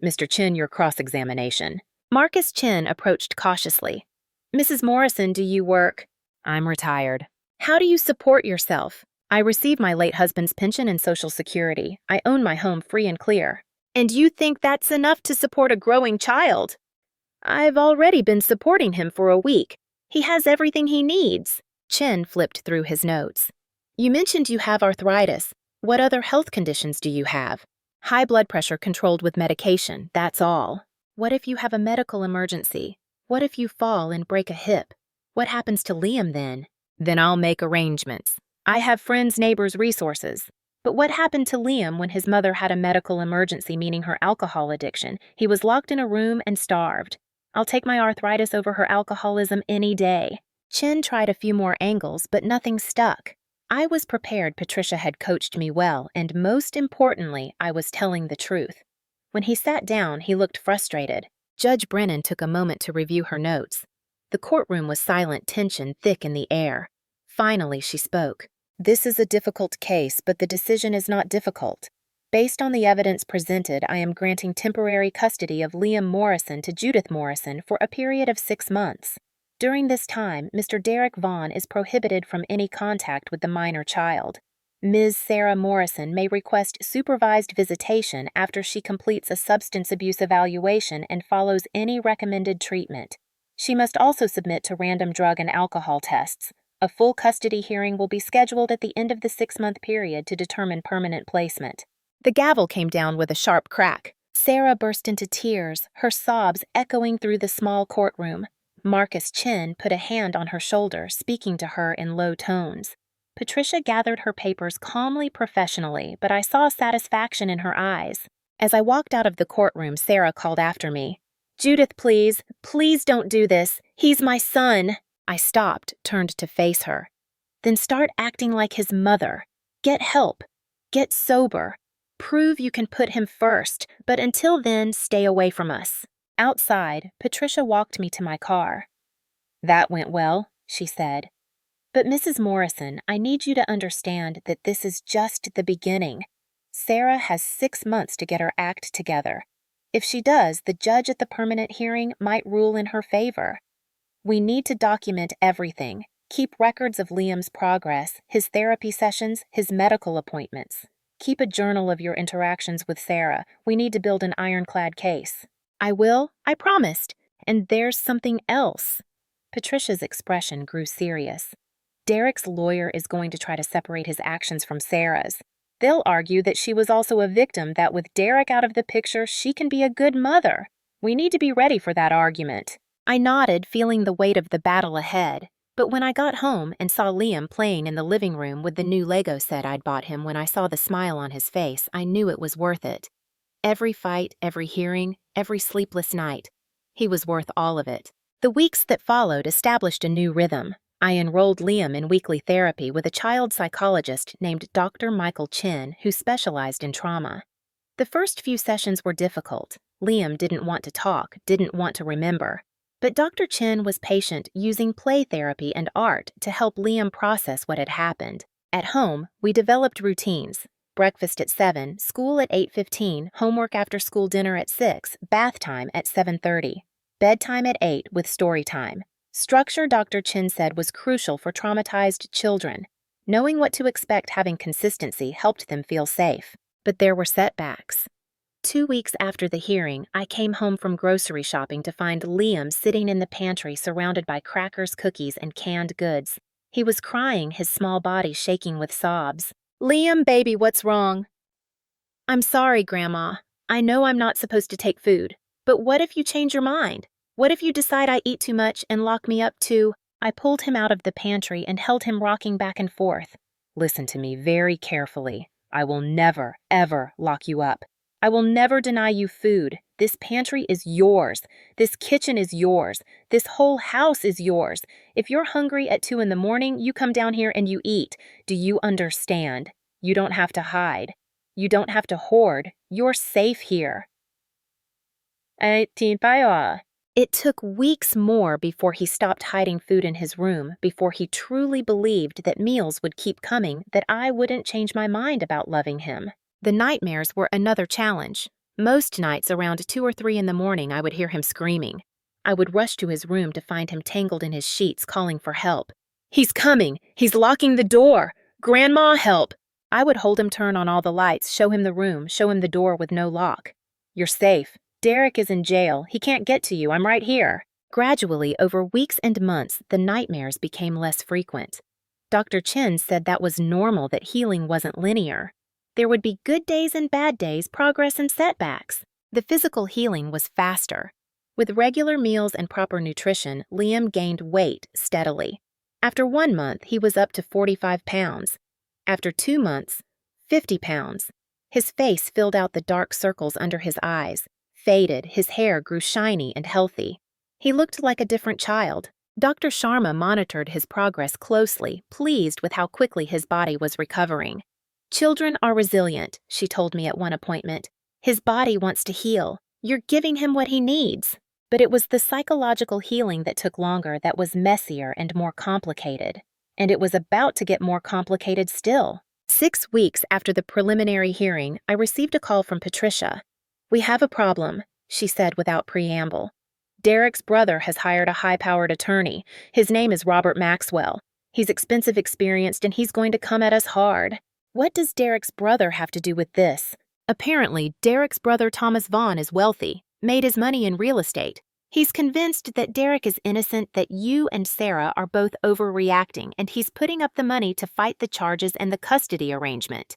"Mr. Chin, your cross-examination." Marcus Chin approached cautiously. "Mrs. Morrison, do you work?" "I'm retired." "How do you support yourself?" "I receive my late husband's pension and Social Security. I own my home free and clear." "And you think that's enough to support a growing child?" "I've already been supporting him for a week. He has everything he needs." Chin flipped through his notes. You mentioned you have arthritis. What other health conditions do you have? High blood pressure controlled with medication, that's all. What if you have a medical emergency? What if you fall and break a hip? What happens to Liam then? Then I'll make arrangements. I have friends, neighbors, resources. But what happened to Liam when his mother had a medical emergency, meaning her alcohol addiction? He was locked in a room and starved. I'll take my arthritis over her alcoholism any day. Chin tried a few more angles, but nothing stuck. I was prepared Patricia had coached me well, and most importantly, I was telling the truth. When he sat down, he looked frustrated. Judge Brennan took a moment to review her notes. The courtroom was silent tension thick in the air. Finally, she spoke. This is a difficult case, but the decision is not difficult. Based on the evidence presented, I am granting temporary custody of Liam Morrison to Judith Morrison for a period of 6 months. During this time, Mr. Derek Vaughn is prohibited from any contact with the minor child. Ms. Sarah Morrison may request supervised visitation after she completes a substance abuse evaluation and follows any recommended treatment. She must also submit to random drug and alcohol tests. A full custody hearing will be scheduled at the end of the 6-month period to determine permanent placement. The gavel came down with a sharp crack. Sarah burst into tears, her sobs echoing through the small courtroom. Marcus Chin put a hand on her shoulder, speaking to her in low tones. Patricia gathered her papers calmly, professionally, but I saw satisfaction in her eyes. As I walked out of the courtroom, Sarah called after me. Judith, please don't do this. He's my son. I stopped, turned to face her. Then start acting like his mother. Get help. Get sober. Prove you can put him first, but until then, stay away from us. Outside, Patricia walked me to my car. That went well, she said. But Mrs. Morrison, I need you to understand that this is just the beginning. Sarah has 6 months to get her act together. If she does, the judge at the permanent hearing might rule in her favor. We need to document everything. Keep records of Liam's progress, his therapy sessions, his medical appointments. Keep a journal of your interactions with Sarah. We need to build an ironclad case. I will, I promised. And there's something else. Patricia's expression grew serious. Derek's lawyer is going to try to separate his actions from Sarah's. They'll argue that she was also a victim, that with Derek out of the picture, she can be a good mother. We need to be ready for that argument. I nodded, feeling the weight of the battle ahead. But when I got home and saw Liam playing in the living room with the new Lego set I'd bought him, when I saw the smile on his face, I knew it was worth it. Every fight, every hearing, every sleepless night. He was worth all of it. The weeks that followed established a new rhythm. I enrolled Liam in weekly therapy with a child psychologist named Dr. Michael Chin, who specialized in trauma. The first few sessions were difficult. Liam didn't want to talk, didn't want to remember. But Dr. Chin was patient, using play therapy and art to help Liam process what had happened. At home, we developed routines. Breakfast at 7, school at 8:15, homework after school dinner at 6, bath time at 7:30. Bedtime at 8 with story time. Structure, Dr. Chin said, was crucial for traumatized children. Knowing what to expect, having consistency, helped them feel safe. But there were setbacks. 2 weeks after the hearing, I came home from grocery shopping to find Liam sitting in the pantry surrounded by crackers, cookies, and canned goods. He was crying, his small body shaking with sobs. Liam, baby, what's wrong? I'm sorry, Grandma. I know I'm not supposed to take food. But what if you change your mind? What if you decide I eat too much and lock me up too? I pulled him out of the pantry and held him rocking back and forth. Listen to me very carefully. I will never, ever lock you up. I will never deny you food. This pantry is yours. This kitchen is yours. This whole house is yours. If you're hungry at 2 a.m, you come down here and you eat. Do you understand? You don't have to hide. You don't have to hoard. You're safe here. It took weeks more before he stopped hiding food in his room, before he truly believed that meals would keep coming, that I wouldn't change my mind about loving him. The nightmares were another challenge. Most nights around 2 or 3 in the morning, I would hear him screaming. I would rush to his room to find him tangled in his sheets, calling for help. He's coming! He's locking the door! Grandma, help! I would hold him, turn on all the lights, show him the room, show him the door with no lock. You're safe. Derek is in jail. He can't get to you. I'm right here. Gradually, over weeks and months, the nightmares became less frequent. Dr. Chen said that was normal, that healing wasn't linear. There would be good days and bad days, progress and setbacks. The physical healing was faster. With regular meals and proper nutrition, Liam gained weight steadily. After 1 month, he was up to 45 pounds. After 2 months, 50 pounds. His face filled out the dark circles under his eyes, faded, his hair grew shiny and healthy. He looked like a different child. Dr. Sharma monitored his progress closely, pleased with how quickly his body was recovering. "Children are resilient," she told me at one appointment. "His body wants to heal. You're giving him what he needs." But it was the psychological healing that took longer, that was messier and more complicated. And it was about to get more complicated still. 6 weeks after the preliminary hearing, I received a call from Patricia. "We have a problem," she said without preamble. "Derek's brother has hired a high-powered attorney. His name is Robert Maxwell. He's expensive, experienced, and he's going to come at us hard." What does Derek's brother have to do with this? Apparently, Derek's brother Thomas Vaughn is wealthy, made his money in real estate. He's convinced that Derek is innocent, that you and Sarah are both overreacting, and he's putting up the money to fight the charges and the custody arrangement.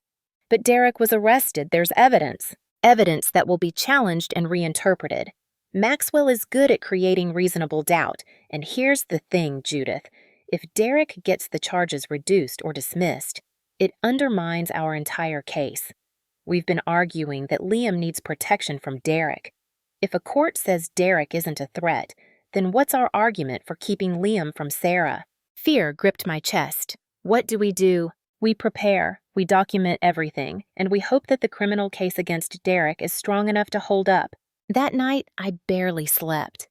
But Derek was arrested. There's evidence. Evidence that will be challenged and reinterpreted. Maxwell is good at creating reasonable doubt. And here's the thing, Judith. If Derek gets the charges reduced or dismissed, it undermines our entire case. We've been arguing that Liam needs protection from Derek. If a court says Derek isn't a threat, then what's our argument for keeping Liam from Sarah? Fear gripped my chest. What do? We prepare, we document everything, and we hope that the criminal case against Derek is strong enough to hold up. That night, I barely slept.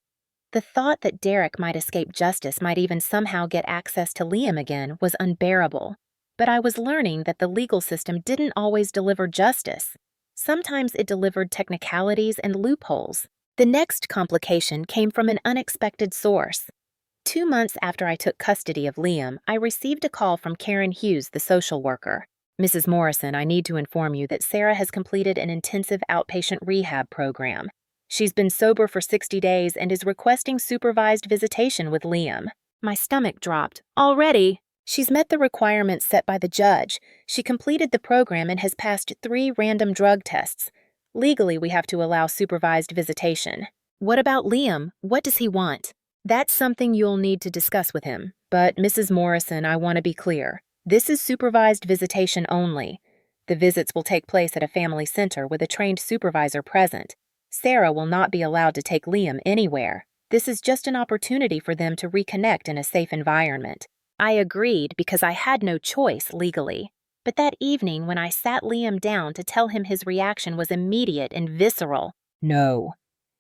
The thought that Derek might escape justice, might even somehow get access to Liam again, was unbearable. But I was learning that the legal system didn't always deliver justice. Sometimes it delivered technicalities and loopholes. The next complication came from an unexpected source. 2 months after I took custody of Liam, I received a call from Karen Hughes, the social worker. "Mrs. Morrison, I need to inform you that Sarah has completed an intensive outpatient rehab program. She's been sober for 60 days and is requesting supervised visitation with Liam." My stomach dropped. "Already?" "She's met the requirements set by the judge. She completed the program and has passed 3 random drug tests. Legally, we have to allow supervised visitation." "What about Liam? What does he want?" "That's something you'll need to discuss with him. But, Mrs. Morrison, I want to be clear. This is supervised visitation only. The visits will take place at a family center with a trained supervisor present. Sarah will not be allowed to take Liam anywhere. This is just an opportunity for them to reconnect in a safe environment." I agreed because I had no choice legally. But that evening, when I sat Liam down to tell him, his reaction was immediate and visceral. "No."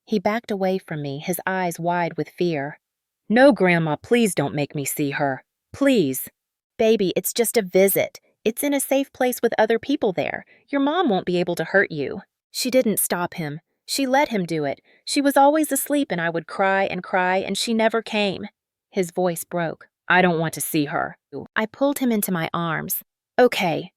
He backed away from me, his eyes wide with fear. "No, Grandma, please don't make me see her. Please." "Baby, it's just a visit. It's in a safe place with other people there. Your mom won't be able to hurt you." She didn't stop him. She let him do it. She was always asleep and I would cry, and she never came. His voice broke. "I don't want to see her." I pulled him into my arms. Okay,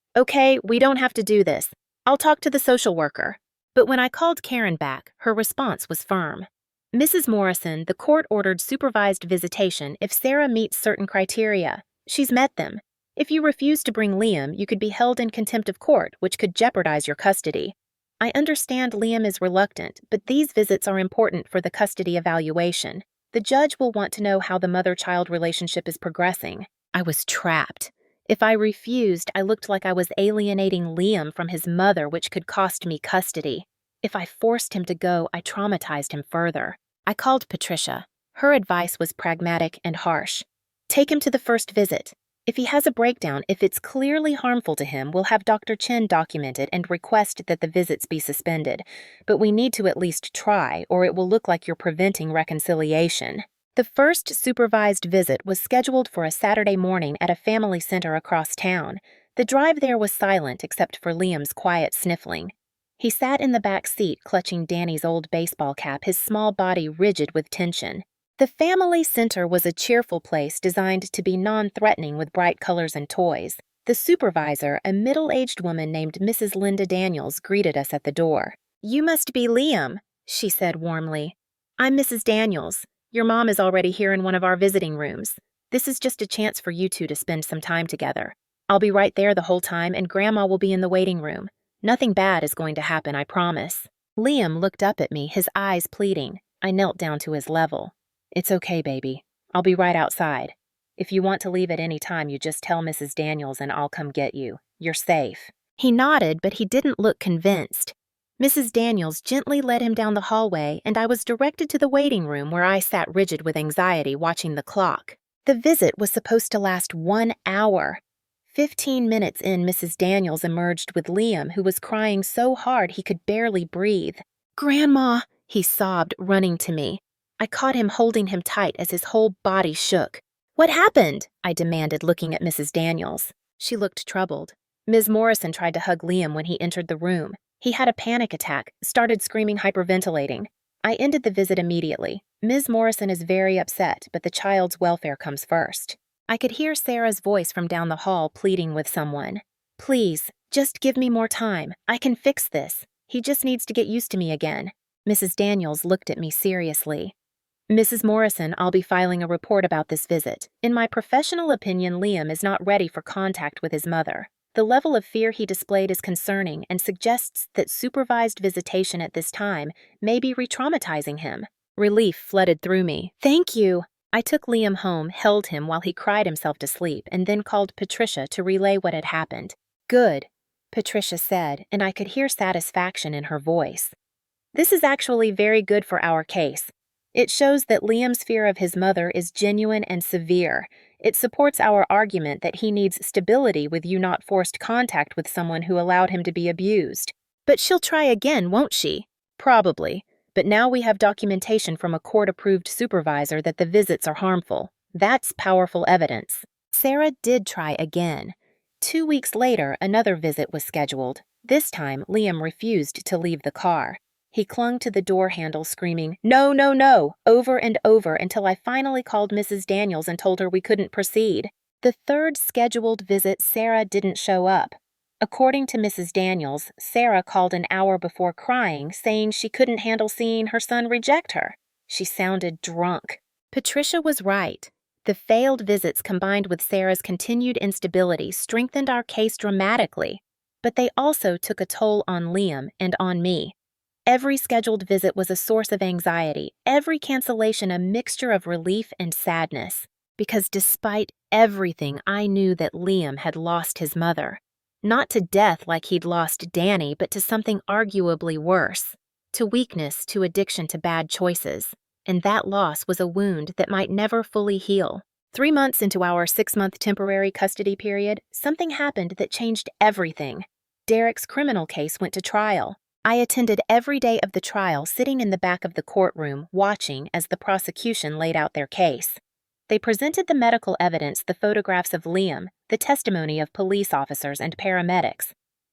we don't have to do this. I'll talk to the social worker." But when I called Karen back, her response was firm. "Mrs. Morrison, the court ordered supervised visitation if Sarah meets certain criteria. She's met them. If you refuse to bring Liam, you could be held in contempt of court, which could jeopardize your custody. I understand Liam is reluctant, but these visits are important for the custody evaluation. The judge will want to know how the mother-child relationship is progressing." I was trapped. If I refused, I looked like I was alienating Liam from his mother, which could cost me custody. If I forced him to go, I traumatized him further. I called Patricia. Her advice was pragmatic and harsh. "Take him to the first visit. If he has a breakdown, if it's clearly harmful to him, we'll have Dr. Chen document it and request that the visits be suspended. But we need to at least try, or it will look like you're preventing reconciliation." The first supervised visit was scheduled for a Saturday morning at a family center across town. The drive there was silent except for Liam's quiet sniffling. He sat in the back seat clutching Danny's old baseball cap, his small body rigid with tension. The family center was a cheerful place designed to be non-threatening with bright colors and toys. The supervisor, a middle-aged woman named Mrs. Linda Daniels, greeted us at the door. "You must be Liam," she said warmly. "I'm Mrs. Daniels. Your mom is already here in one of our visiting rooms. This is just a chance for you two to spend some time together. I'll be right there the whole time, and Grandma will be in the waiting room. Nothing bad is going to happen, I promise." Liam looked up at me, his eyes pleading. I knelt down to his level. "It's okay, baby. I'll be right outside. If you want to leave at any time, you just tell Mrs. Daniels and I'll come get you. You're safe." He nodded, but he didn't look convinced. Mrs. Daniels gently led him down the hallway, and I was directed to the waiting room where I sat rigid with anxiety watching the clock. The visit was supposed to last 1 hour. 15 minutes in, Mrs. Daniels emerged with Liam, who was crying so hard he could barely breathe. "Grandma," he sobbed, running to me. I caught him holding him tight as his whole body shook. "What happened?" I demanded, looking at Mrs. Daniels. She looked troubled. Ms. Morrison tried to hug Liam when he entered the room. He had a panic attack, started screaming, hyperventilating. I ended the visit immediately. Ms. Morrison is very upset, but the child's welfare comes first. I could hear Sarah's voice from down the hall pleading with someone. "Please, just give me more time. I can fix this. He just needs to get used to me again." Mrs. Daniels looked at me seriously. "Mrs. Morrison, I'll be filing a report about this visit. In my professional opinion, Liam is not ready for contact with his mother. The level of fear he displayed is concerning and suggests that supervised visitation at this time may be re-traumatizing him." Relief flooded through me. "Thank you." I took Liam home, held him while he cried himself to sleep, and then called Patricia to relay what had happened. "Good," Patricia said, and I could hear satisfaction in her voice. "This is actually very good for our case. It shows that Liam's fear of his mother is genuine and severe. It supports our argument that he needs stability with you not forced contact with someone who allowed him to be abused." "But she'll try again, won't she?" "Probably. But now we have documentation from a court-approved supervisor that the visits are harmful. That's powerful evidence." Sarah did try again. 2 weeks later, another visit was scheduled. This time, Liam refused to leave the car. He clung to the door handle, screaming, "No, no, no," over and over until I finally called Mrs. Daniels and told her we couldn't proceed. The third scheduled visit, Sarah didn't show up. According to Mrs. Daniels, Sarah called an hour before crying, saying she couldn't handle seeing her son reject her. She sounded drunk. Patricia was right. The failed visits combined with Sarah's continued instability strengthened our case dramatically, but they also took a toll on Liam and on me. Every scheduled visit was a source of anxiety, every cancellation a mixture of relief and sadness, because despite everything, I knew that Liam had lost his mother. Not to death like he'd lost Danny, but to something arguably worse, to weakness, to addiction to bad choices. And that loss was a wound that might never fully heal. 3 months into our 6-month temporary custody period, something happened that changed everything. Derek's criminal case went to trial. I attended every day of the trial, sitting in the back of the courtroom, watching as the prosecution laid out their case. They presented the medical evidence, the photographs of Liam, the testimony of police officers and paramedics.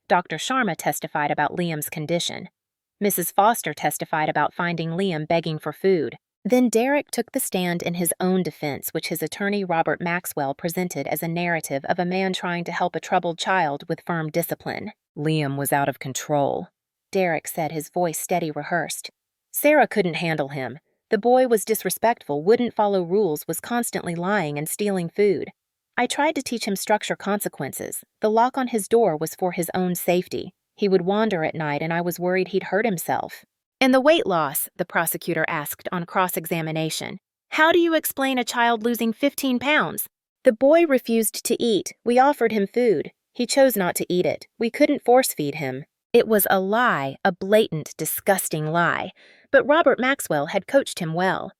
Dr. Sharma testified about Liam's condition. Mrs. Foster testified about finding Liam begging for food. Then Derek took the stand in his own defense, which his attorney Robert Maxwell presented as a narrative of a man trying to help a troubled child with firm discipline. "Liam was out of control," Derek said, his voice steady, rehearsed. "Sarah couldn't handle him. The boy was disrespectful, wouldn't follow rules, was constantly lying and stealing food. I tried to teach him structure consequences. The lock on his door was for his own safety. He would wander at night, and I was worried he'd hurt himself." "And the weight loss?" the prosecutor asked on cross-examination. "How do you explain a child losing 15 pounds? The boy refused to eat. We offered him food. He chose not to eat it. We couldn't force-feed him." It was a lie, a blatant, disgusting lie, but Robert Maxwell had coached him well.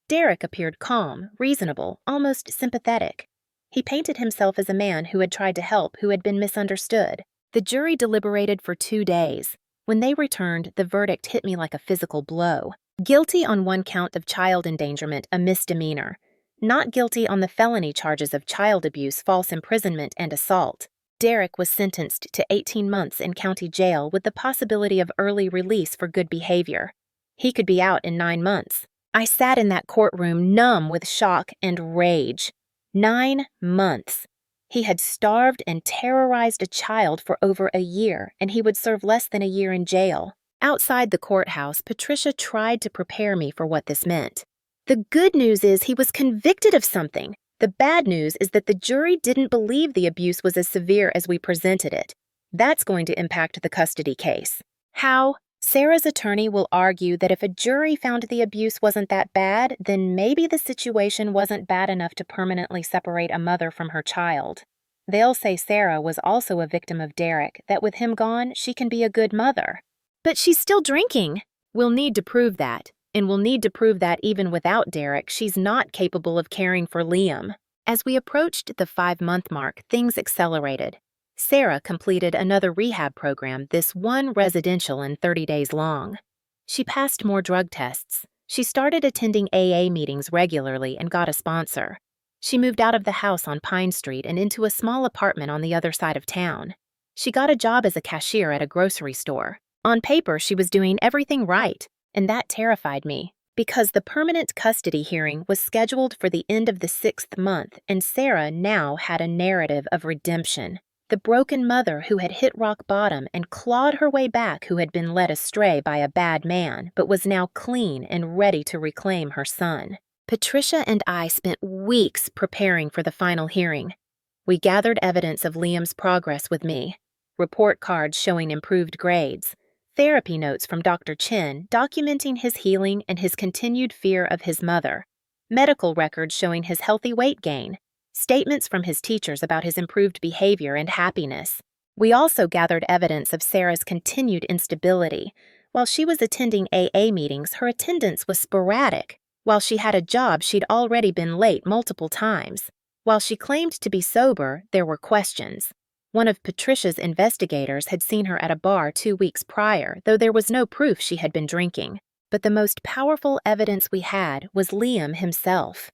Derek appeared calm, reasonable, almost sympathetic. He painted himself as a man who had tried to help, who had been misunderstood. The jury deliberated for 2 days. When they returned, the verdict hit me like a physical blow. Guilty on 1 count of child endangerment, a misdemeanor. Not guilty on the felony charges of child abuse, false imprisonment, and assault. Derek was sentenced to 18 months in county jail with the possibility of early release for good behavior. He could be out in 9 months. I sat in that courtroom numb with shock and rage. 9 months. He had starved and terrorized a child for over a year, and he would serve less than a year in jail. Outside the courthouse, Patricia tried to prepare me for what this meant. The good news is he was convicted of something. The bad news is that the jury didn't believe the abuse was as severe as we presented it. That's going to impact the custody case. How? Sarah's attorney will argue that if a jury found the abuse wasn't that bad, then maybe the situation wasn't bad enough to permanently separate a mother from her child. They'll say Sarah was also a victim of Derek, that with him gone, she can be a good mother. But she's still drinking. We'll need to prove that, and we'll need to prove that even without Derek, she's not capable of caring for Liam. As we approached the 5-month mark, things accelerated. Sarah completed another rehab program, this one residential and 30 days long. She passed more drug tests. She started attending AA meetings regularly and got a sponsor. She moved out of the house on Pine Street and into a small apartment on the other side of town. She got a job as a cashier at a grocery store. On paper, she was doing everything right, and that terrified me, because the permanent custody hearing was scheduled for the end of the 6th month, and Sarah now had a narrative of redemption. The broken mother who had hit rock bottom and clawed her way back, who had been led astray by a bad man, but was now clean and ready to reclaim her son. Patricia and I spent weeks preparing for the final hearing. We gathered evidence of Liam's progress with me, report cards showing improved grades, therapy notes from Dr. Chin documenting his healing and his continued fear of his mother, medical records showing his healthy weight gain, statements from his teachers about his improved behavior and happiness. We also gathered evidence of Sarah's continued instability. While she was attending AA meetings, her attendance was sporadic. While she had a job, she'd already been late multiple times. While she claimed to be sober, there were questions. One of Patricia's investigators had seen her at a bar 2 weeks prior, though there was no proof she had been drinking. But the most powerful evidence we had was Liam himself.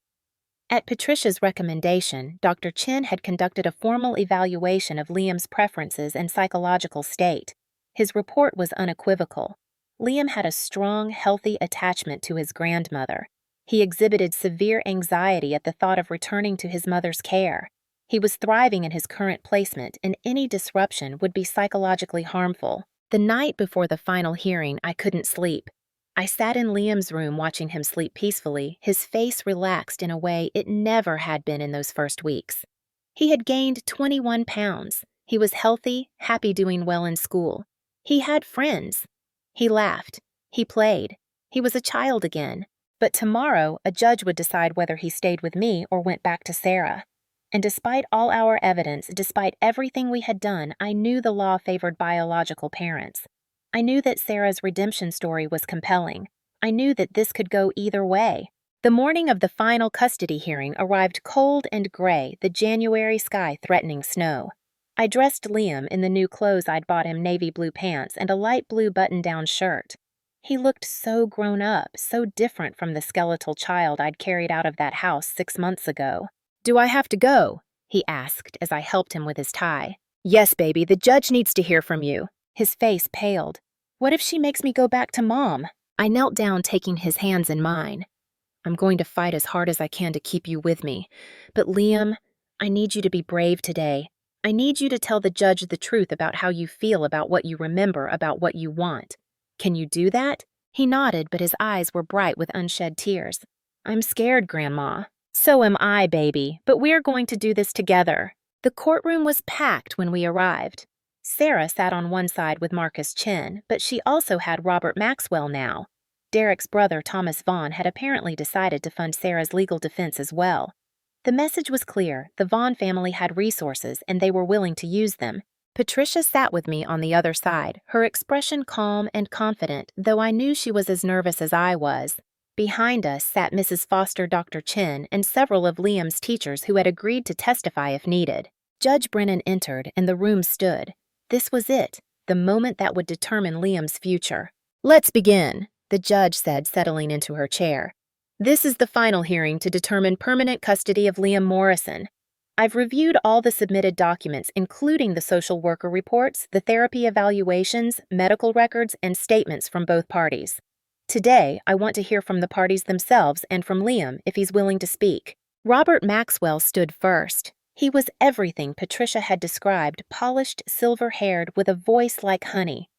At Patricia's recommendation, Dr. Chin had conducted a formal evaluation of Liam's preferences and psychological state. His report was unequivocal. Liam had a strong, healthy attachment to his grandmother. He exhibited severe anxiety at the thought of returning to his mother's care. He was thriving in his current placement, and any disruption would be psychologically harmful. The night before the final hearing, I couldn't sleep. I sat in Liam's room watching him sleep peacefully, his face relaxed in a way it never had been in those first weeks. He had gained 21 pounds. He was healthy, happy, doing well in school. He had friends. He laughed. He played. He was a child again. But tomorrow, a judge would decide whether he stayed with me or went back to Sarah. And despite all our evidence, despite everything we had done, I knew the law favored biological parents. I knew that Sarah's redemption story was compelling. I knew that this could go either way. The morning of the final custody hearing arrived cold and gray, the January sky threatening snow. I dressed Liam in the new clothes I'd bought him, navy blue pants and a light blue button-down shirt. He looked so grown up, so different from the skeletal child I'd carried out of that house 6 months ago. "Do I have to go?" he asked as I helped him with his tie. "Yes, baby, the judge needs to hear from you." His face paled. "What if she makes me go back to Mom?" I knelt down, taking his hands in mine. "I'm going to fight as hard as I can to keep you with me. But Liam, I need you to be brave today. I need you to tell the judge the truth about how you feel, about what you remember, about what you want. Can you do that?" He nodded, but his eyes were bright with unshed tears. "I'm scared, Grandma." "So am I, baby, but we're going to do this together." The courtroom was packed when we arrived. Sarah sat on one side with Marcus Chin, but she also had Robert Maxwell now. Derek's brother, Thomas Vaughn, had apparently decided to fund Sarah's legal defense as well. The message was clear. The Vaughn family had resources, and they were willing to use them. Patricia sat with me on the other side, her expression calm and confident, though I knew she was as nervous as I was. Behind us sat Mrs. Foster, Dr. Chin, and several of Liam's teachers who had agreed to testify if needed. Judge Brennan entered, and the room stood. This was it, the moment that would determine Liam's future. "Let's begin," the judge said, settling into her chair. "This is the final hearing to determine permanent custody of Liam Morrison. I've reviewed all the submitted documents, including the social worker reports, the therapy evaluations, medical records, and statements from both parties. Today, I want to hear from the parties themselves and from Liam if he's willing to speak." Robert Maxwell stood first. He was everything Patricia had described, polished, silver-haired, with a voice like honey.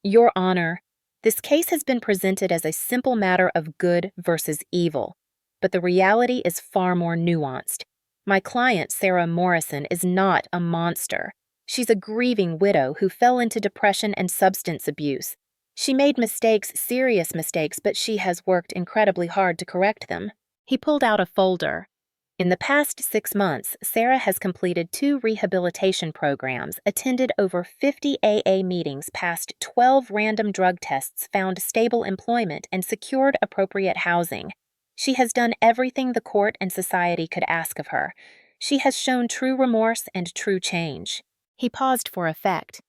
"Your Honor, this case has been presented as a simple matter of good versus evil. but the reality is far more nuanced. My client, Sarah Morrison, is not a monster. She's a grieving widow who fell into depression and substance abuse. She made mistakes, serious mistakes, but she has worked incredibly hard to correct them. He pulled out a folder. In the past 6 months, Sarah has completed 2 rehabilitation programs, attended over 50 AA meetings, passed 12 random drug tests, found stable employment, and secured appropriate housing. She has done everything the court and society could ask of her. She has shown true remorse and true change. He paused for effect.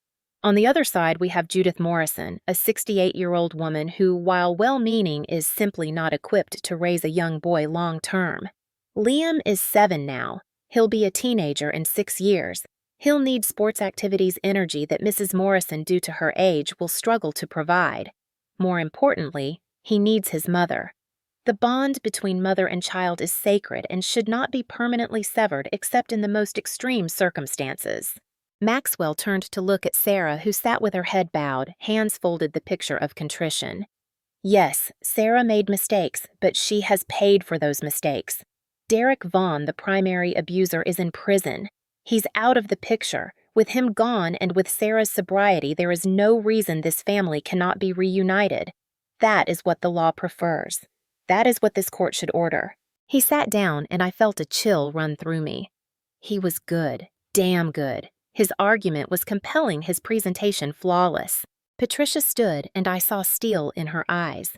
On the other side, we have Judith Morrison, a 68-year-old woman who, while well-meaning, is simply not equipped to raise a young boy long-term. Liam is 7 now. He'll be a teenager in 6 years. He'll need sports activities energy that Mrs. Morrison, due to her age, will struggle to provide. More importantly, he needs his mother. The bond between mother and child is sacred and should not be permanently severed except in the most extreme circumstances. Maxwell turned to look at Sarah, who sat with her head bowed, hands folded, the picture of contrition. Yes, Sarah made mistakes, but she has paid for those mistakes. Derek Vaughn, the primary abuser, is in prison. He's out of the picture. With him gone and with Sarah's sobriety, there is no reason this family cannot be reunited. That is what the law prefers. That is what this court should order. He sat down, and I felt a chill run through me. He was good, damn good. His argument was compelling, his presentation flawless. Patricia stood, and I saw steel in her eyes.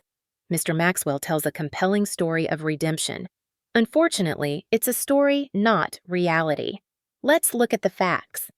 Mr. Maxwell tells a compelling story of redemption. Unfortunately, it's a story, not reality. Let's look at the facts.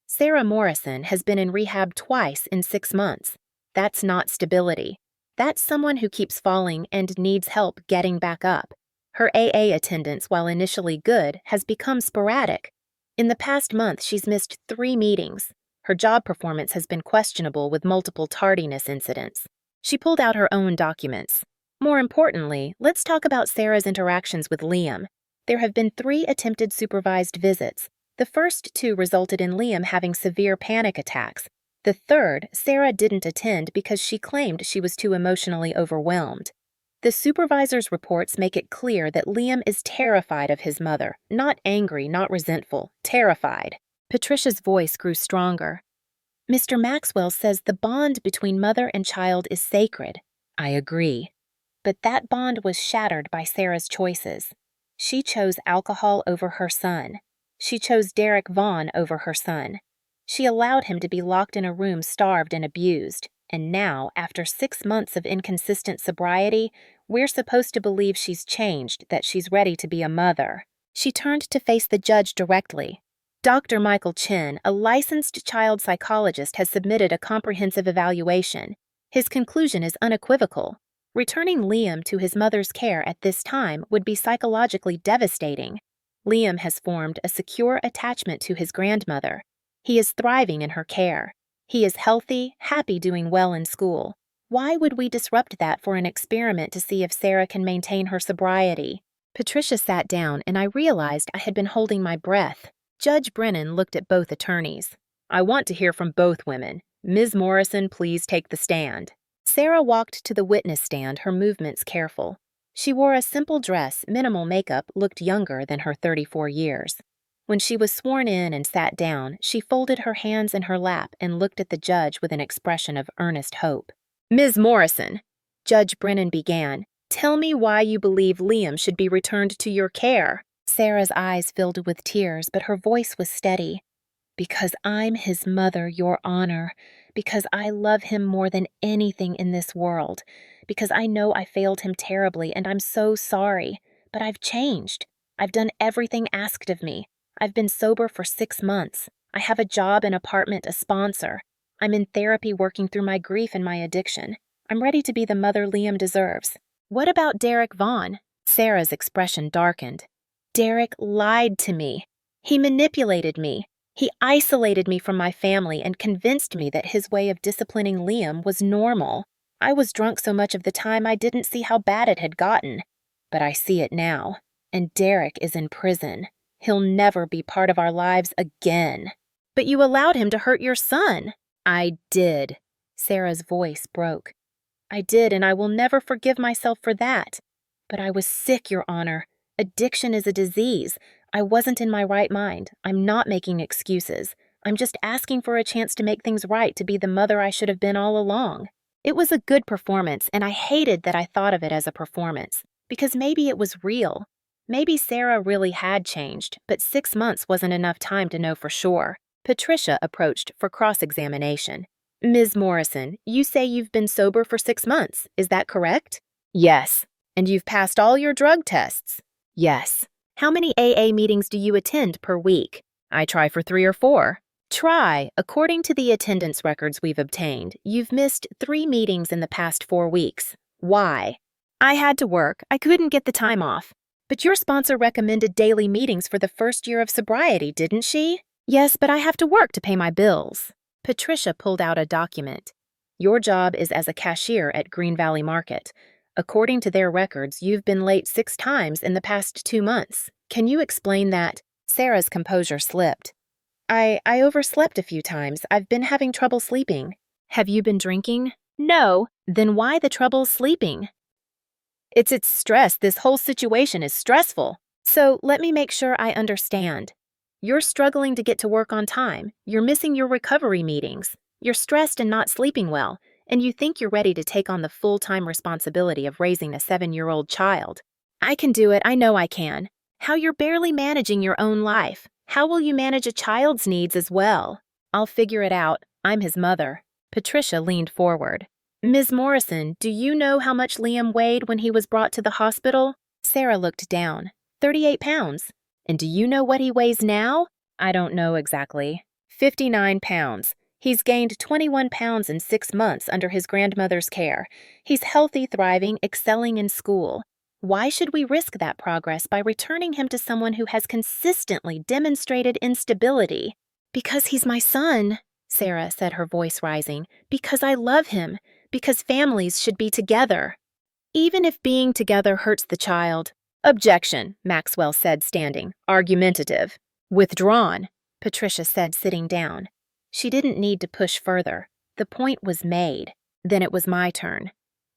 Sarah Morrison has been in rehab twice in 6 months. That's not stability. That's someone who keeps falling and needs help getting back up. Her AA attendance, while initially good, has become sporadic. In the past month, she's missed 3 meetings. Her job performance has been questionable with multiple tardiness incidents. She pulled out her own documents. More importantly, let's talk about Sarah's interactions with Liam. There have been 3 attempted supervised visits. The first 2 resulted in Liam having severe panic attacks. The third, Sarah didn't attend because she claimed she was too emotionally overwhelmed. The supervisor's reports make it clear that Liam is terrified of his mother, not angry, not resentful, terrified. Patricia's voice grew stronger. Mr. Maxwell says the bond between mother and child is sacred. I agree. But that bond was shattered by Sarah's choices. She chose alcohol over her son. She chose Derek Vaughn over her son. She allowed him to be locked in a room, starved and abused. And now, after 6 months of inconsistent sobriety, we're supposed to believe she's changed, that she's ready to be a mother. She turned to face the judge directly. Dr. Michael Chin, a licensed child psychologist, has submitted a comprehensive evaluation. His conclusion is unequivocal. Returning Liam to his mother's care at this time would be psychologically devastating. Liam has formed a secure attachment to his grandmother. He is thriving in her care. He is healthy, happy, doing well in school. Why would we disrupt that for an experiment to see if Sarah can maintain her sobriety? Patricia sat down, and I realized I had been holding my breath. Judge Brennan looked at both attorneys. I want to hear from both women. Ms. Morrison, please take the stand. Sarah walked to the witness stand, her movements careful. She wore a simple dress, minimal makeup, looked younger than her 34 years. When she was sworn in and sat down, she folded her hands in her lap and looked at the judge with an expression of earnest hope. Ms. Morrison, Judge Brennan began, tell me why you believe Liam should be returned to your care. Sarah's eyes filled with tears, but her voice was steady. Because I'm his mother, Your Honor. Because I love him more than anything in this world. Because I know I failed him terribly, and I'm so sorry. But I've changed. I've done everything asked of me. I've been sober for 6 months. I have a job, an apartment, a sponsor. I'm in therapy working through my grief and my addiction. I'm ready to be the mother Liam deserves. What about Derek Vaughn? Sarah's expression darkened. Derek lied to me. He manipulated me. He isolated me from my family and convinced me that his way of disciplining Liam was normal. I was drunk so much of the time I didn't see how bad it had gotten. But I see it now. And Derek is in prison. He'll never be part of our lives again. But you allowed him to hurt your son. I did. Sarah's voice broke. I did, and I will never forgive myself for that. But I was sick, Your Honor. Addiction is a disease. I wasn't in my right mind. I'm not making excuses. I'm just asking for a chance to make things right, to be the mother I should have been all along. It was a good performance, and I hated that I thought of it as a performance, because maybe it was real. Maybe Sarah really had changed, but 6 months wasn't enough time to know for sure. Patricia approached for cross-examination. Ms. Morrison, you say you've been sober for 6 months, is that correct? Yes. And you've passed all your drug tests? Yes. How many AA meetings do you attend per week? I try for 3 or 4. According to the attendance records we've obtained, you've missed 3 meetings in the past 4 weeks. Why? I had to work. I couldn't get the time off. But your sponsor recommended daily meetings for the first year of sobriety, didn't she? Yes, but I have to work to pay my bills. Patricia pulled out a document. Your job is as a cashier at Green Valley Market. According to their records, you've been late 6 times in the past 2 months. Can you explain that? Sarah's composure slipped. I overslept a few times. I've been having trouble sleeping. Have you been drinking? No. Then why the trouble sleeping? It's stress. This whole situation is stressful. So let me make sure I understand. You're struggling to get to work on time. You're missing your recovery meetings. You're stressed and not sleeping well, and you think you're ready to take on the full-time responsibility of raising a 7-year-old child. I can do it. I know I can. How you're barely managing your own life. How will you manage a child's needs as well? I'll figure it out. I'm his mother. Patricia leaned forward. Ms. Morrison, do you know how much Liam weighed when he was brought to the hospital? Sarah looked down. 38 pounds. And do you know what he weighs now? I don't know exactly. 59 pounds. He's gained 21 pounds in 6 months under his grandmother's care. He's healthy, thriving, excelling in school. Why should we risk that progress by returning him to someone who has consistently demonstrated instability? Because he's my son, Sarah said, her voice rising. Because I love him. Because families should be together. Even if being together hurts the child. Objection, Maxwell said, standing. Argumentative. Withdrawn, Patricia said, sitting down. She didn't need to push further. The point was made. Then it was my turn.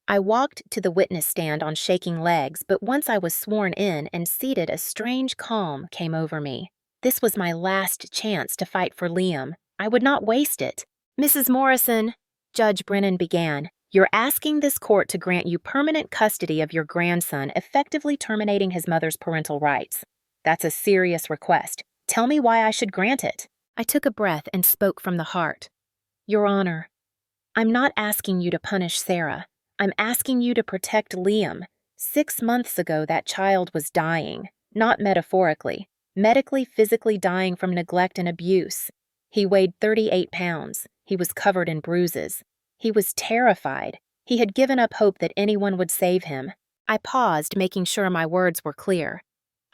I walked to the witness stand on shaking legs, but once I was sworn in and seated, a strange calm came over me. This was my last chance to fight for Liam. I would not waste it. Mrs. Morrison, Judge Brennan began, you're asking this court to grant you permanent custody of your grandson, effectively terminating his mother's parental rights. That's a serious request. Tell me why I should grant it. I took a breath and spoke from the heart. Your Honor, I'm not asking you to punish Sarah. I'm asking you to protect Liam. 6 months ago, that child was dying, not metaphorically, medically, physically dying from neglect and abuse. He weighed 38 pounds. He was covered in bruises. He was terrified. He had given up hope that anyone would save him. I paused, making sure my words were clear.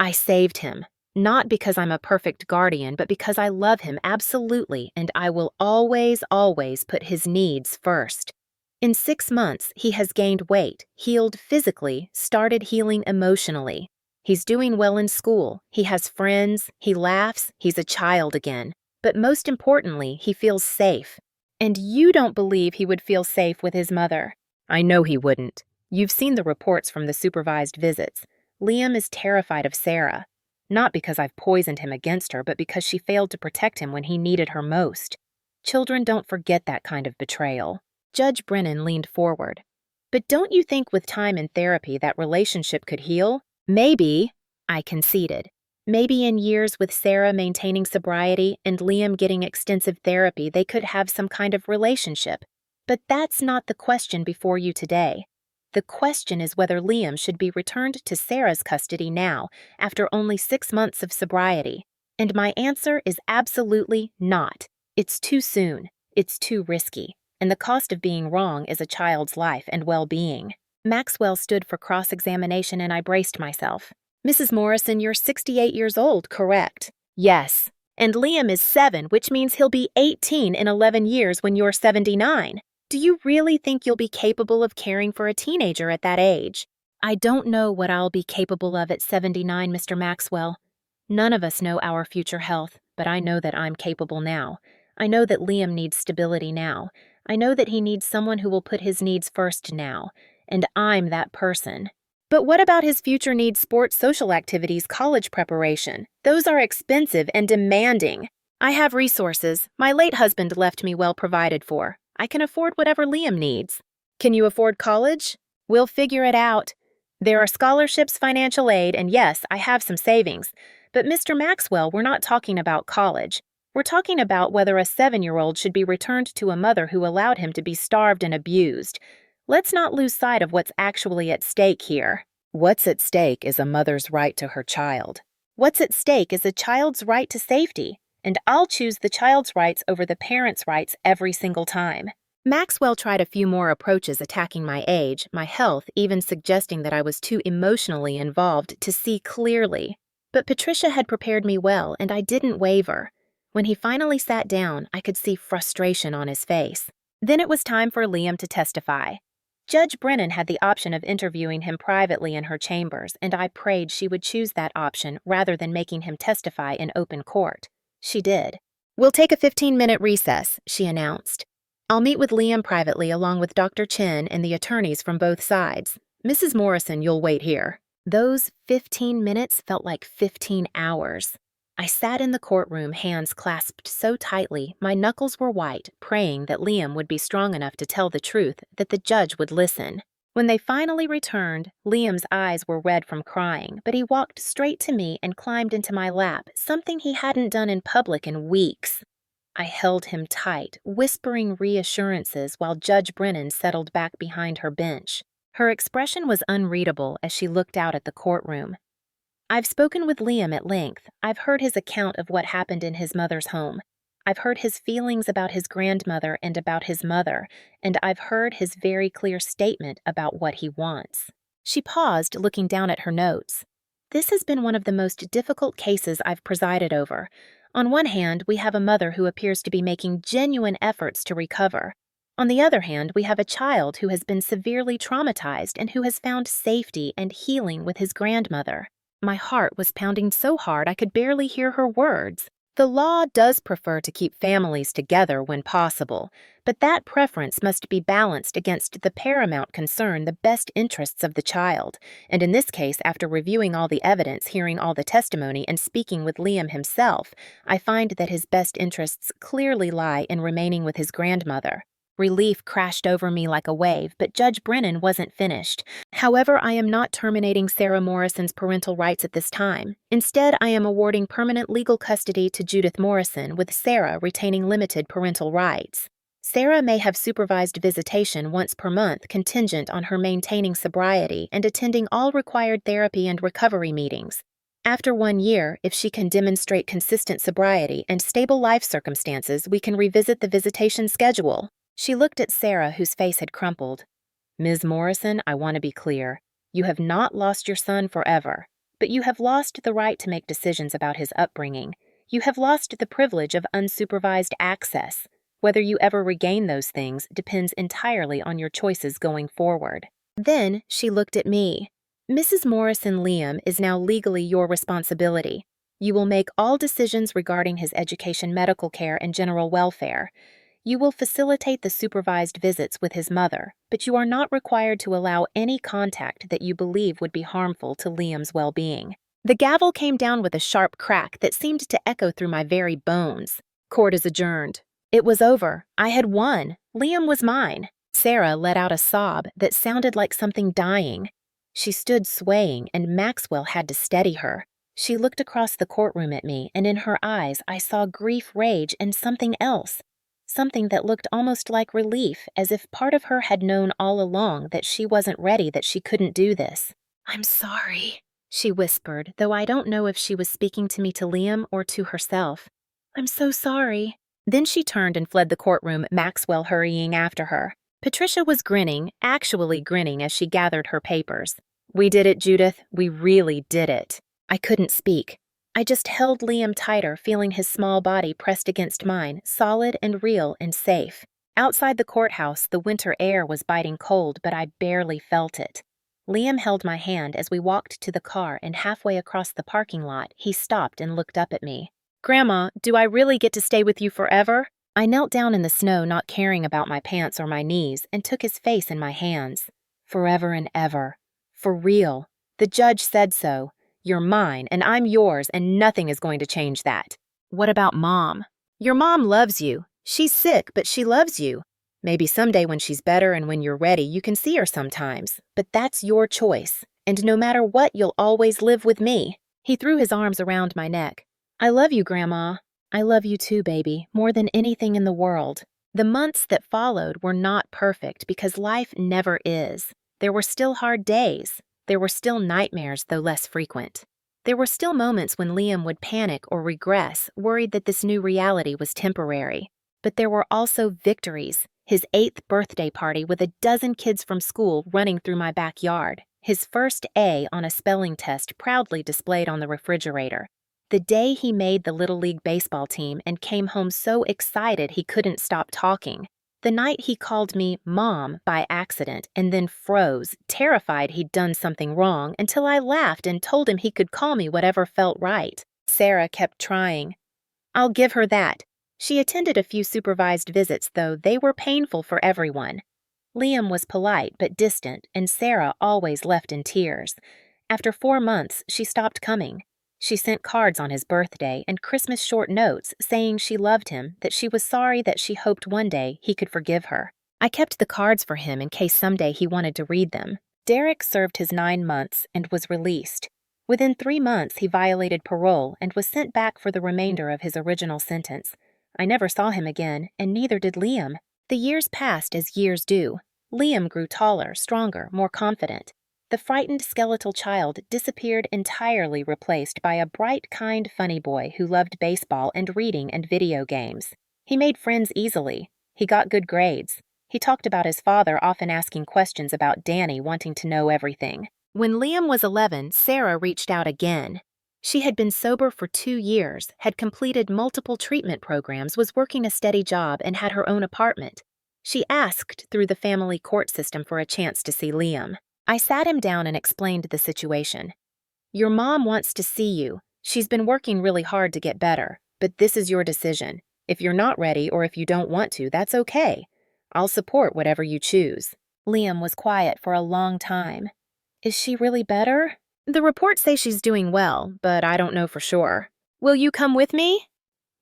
I saved him, not because I'm a perfect guardian, but because I love him absolutely, and I will always, always put his needs first. In 6 months, he has gained weight, healed physically, started healing emotionally. He's doing well in school. He has friends. He laughs. He's a child again. But most importantly, he feels safe. And you don't believe he would feel safe with his mother. I know he wouldn't. You've seen the reports from the supervised visits. Liam is terrified of Sarah. Not because I've poisoned him against her, but because she failed to protect him when he needed her most. Children don't forget that kind of betrayal. Judge Brennan leaned forward. But don't you think with time and therapy that relationship could heal? Maybe, I conceded. Maybe in years with Sarah maintaining sobriety and Liam getting extensive therapy, they could have some kind of relationship. But that's not the question before you today. The question is whether Liam should be returned to Sarah's custody now, after only 6 months of sobriety. And my answer is absolutely not. It's too soon. It's too risky. And the cost of being wrong is a child's life and well-being. Maxwell stood for cross-examination and I braced myself. Mrs. Morrison, you're 68 years old, correct? Yes. And Liam is 7, which means he'll be 18 in 11 years when you're 79. Do you really think you'll be capable of caring for a teenager at that age? I don't know what I'll be capable of at 79, Mr. Maxwell. None of us know our future health, but I know that I'm capable now. I know that Liam needs stability now. I know that he needs someone who will put his needs first now. And I'm that person. But what about his future needs, sports, social activities, college preparation? Those are expensive and demanding. I have resources. My late husband left me well provided for. I can afford whatever Liam needs. Can you afford college? We'll figure it out. There are scholarships, financial aid, and yes, I have some savings. But Mr. Maxwell, we're not talking about college. We're talking about whether a 7-year-old should be returned to a mother who allowed him to be starved and abused. Let's not lose sight of what's actually at stake here. What's at stake is a mother's right to her child. What's at stake is a child's right to safety, and I'll choose the child's rights over the parent's rights every single time. Maxwell tried a few more approaches attacking my age, my health, even suggesting that I was too emotionally involved to see clearly. But Patricia had prepared me well, and I didn't waver. When he finally sat down, I could see frustration on his face. Then it was time for Liam to testify. Judge Brennan had the option of interviewing him privately in her chambers, and I prayed she would choose that option rather than making him testify in open court. She did. "We'll take a 15-minute recess," she announced. "I'll meet with Liam privately along with Dr. Chen and the attorneys from both sides. Mrs. Morrison, you'll wait here." Those 15 minutes felt like 15 hours. I sat in the courtroom, hands clasped so tightly, my knuckles were white, praying that Liam would be strong enough to tell the truth, that the judge would listen. When they finally returned, Liam's eyes were red from crying, but he walked straight to me and climbed into my lap, something he hadn't done in public in weeks. I held him tight, whispering reassurances while Judge Brennan settled back behind her bench. Her expression was unreadable as she looked out at the courtroom. "I've spoken with Liam at length. I've heard his account of what happened in his mother's home. I've heard his feelings about his grandmother and about his mother, and I've heard his very clear statement about what he wants." She paused, looking down at her notes. "This has been one of the most difficult cases I've presided over. On one hand, we have a mother who appears to be making genuine efforts to recover. On the other hand, we have a child who has been severely traumatized and who has found safety and healing with his grandmother." My heart was pounding so hard I could barely hear her words. The law does prefer to keep families together when possible, but that preference must be balanced against the paramount concern, the best interests of the child. And in this case, after reviewing all the evidence, hearing all the testimony, and speaking with Liam himself, I find that his best interests clearly lie in remaining with his grandmother. Relief crashed over me like a wave, but Judge Brennan wasn't finished. "However, I am not terminating Sarah Morrison's parental rights at this time. Instead, I am awarding permanent legal custody to Judith Morrison, with Sarah retaining limited parental rights. Sarah may have supervised visitation once per month, contingent on her maintaining sobriety and attending all required therapy and recovery meetings. After 1 year, if she can demonstrate consistent sobriety and stable life circumstances, we can revisit the visitation schedule." She looked at Sarah, whose face had crumpled. "Ms. Morrison, I want to be clear. You have not lost your son forever, but you have lost the right to make decisions about his upbringing. You have lost the privilege of unsupervised access. Whether you ever regain those things depends entirely on your choices going forward." Then she looked at me. "Mrs. Morrison, Liam is now legally your responsibility. You will make all decisions regarding his education, medical care, and general welfare. You will facilitate the supervised visits with his mother, but you are not required to allow any contact that you believe would be harmful to Liam's well-being." The gavel came down with a sharp crack that seemed to echo through my very bones. "Court is adjourned." It was over. I had won. Liam was mine. Sarah let out a sob that sounded like something dying. She stood swaying, and Maxwell had to steady her. She looked across the courtroom at me, and in her eyes I saw grief, rage, and something else. Something that looked almost like relief, as if part of her had known all along that she wasn't ready, that she couldn't do this. "I'm sorry," she whispered, though I don't know if she was speaking to me, to Liam, or to herself. "I'm so sorry." Then she turned and fled the courtroom, Maxwell hurrying after her. Patricia was grinning, actually grinning, as she gathered her papers. "We did it, Judith. We really did it." I couldn't speak. I just held Liam tighter, feeling his small body pressed against mine, solid and real and safe. Outside the courthouse, the winter air was biting cold, but I barely felt it. Liam held my hand as we walked to the car, and halfway across the parking lot, he stopped and looked up at me. "Grandma, do I really get to stay with you forever?" I knelt down in the snow, not caring about my pants or my knees, and took his face in my hands. "Forever and ever. For real. The judge said so. You're mine, and I'm yours, and nothing is going to change that. What about Mom? Your mom loves you. She's sick, but she loves you. Maybe someday when she's better and when you're ready, you can see her sometimes. But that's your choice. And no matter what, you'll always live with me. He threw his arms around my neck. I love you, Grandma. I love you too, baby, more than anything in the world. The months that followed were not perfect because life never is. There were still hard days. There were still nightmares, though less frequent. There were still moments when Liam would panic or regress, worried that this new reality was temporary. But there were also victories. His 8th birthday party with a dozen kids from school running through my backyard. His first A on a spelling test proudly displayed on the refrigerator. The day he made the Little League baseball team and came home so excited he couldn't stop talking. The night he called me Mom by accident and then froze, terrified he'd done something wrong, until I laughed and told him he could call me whatever felt right. Sarah kept trying. I'll give her that. She attended a few supervised visits, though they were painful for everyone. Liam was polite but distant, and Sarah always left in tears. After 4 months, she stopped coming. She sent cards on his birthday and Christmas short notes saying she loved him, that she was sorry, that she hoped one day he could forgive her. I kept the cards for him in case someday he wanted to read them. Derek served his 9 months and was released. Within 3 months, he violated parole and was sent back for the remainder of his original sentence. I never saw him again, and neither did Liam. The years passed as years do. Liam grew taller, stronger, more confident. The frightened skeletal child disappeared, entirely replaced by a bright, kind, funny boy who loved baseball and reading and video games. He made friends easily. He got good grades. He talked about his father, often asking questions about Danny, wanting to know everything. When Liam was 11, Sarah reached out again. She had been sober for 2 years, had completed multiple treatment programs, was working a steady job, and had her own apartment. She asked through the family court system for a chance to see Liam. I sat him down and explained the situation. Your mom wants to see you. She's been working really hard to get better, but this is your decision. If you're not ready or if you don't want to, that's okay. I'll support whatever you choose. Liam was quiet for a long time. Is she really better? The reports say she's doing well, but I don't know for sure. Will you come with me?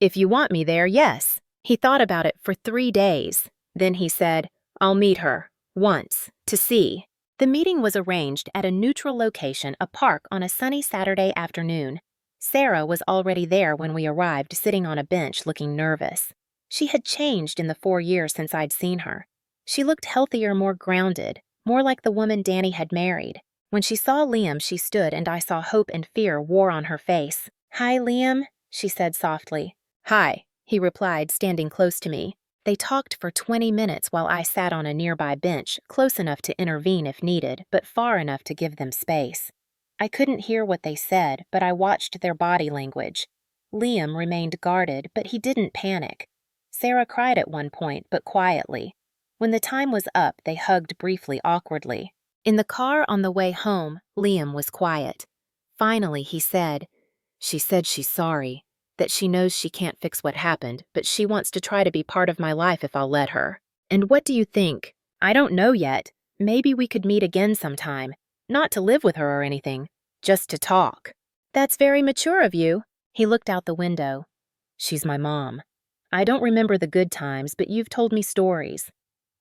If you want me there, yes. He thought about it for 3 days. Then he said, I'll meet her. Once. To see. The meeting was arranged at a neutral location, a park, on a sunny Saturday afternoon. Sarah was already there when we arrived, sitting on a bench, looking nervous. She had changed in the 4 years since I'd seen her. She looked healthier, more grounded, more like the woman Danny had married. When she saw Liam, she stood, and I saw hope and fear war on her face. Hi, Liam, she said softly. Hi, he replied, standing close to me. They talked for 20 minutes while I sat on a nearby bench, close enough to intervene if needed, but far enough to give them space. I couldn't hear what they said, but I watched their body language. Liam remained guarded, but he didn't panic. Sarah cried at one point, but quietly. When the time was up, they hugged briefly, awkwardly. In the car on the way home, Liam was quiet. Finally, he said, She said she's sorry, that she knows she can't fix what happened, but she wants to try to be part of my life if I'll let her. And what do you think? I don't know yet. Maybe we could meet again sometime. Not to live with her or anything, just to talk. That's very mature of you. He looked out the window. She's my mom. I don't remember the good times, but you've told me stories.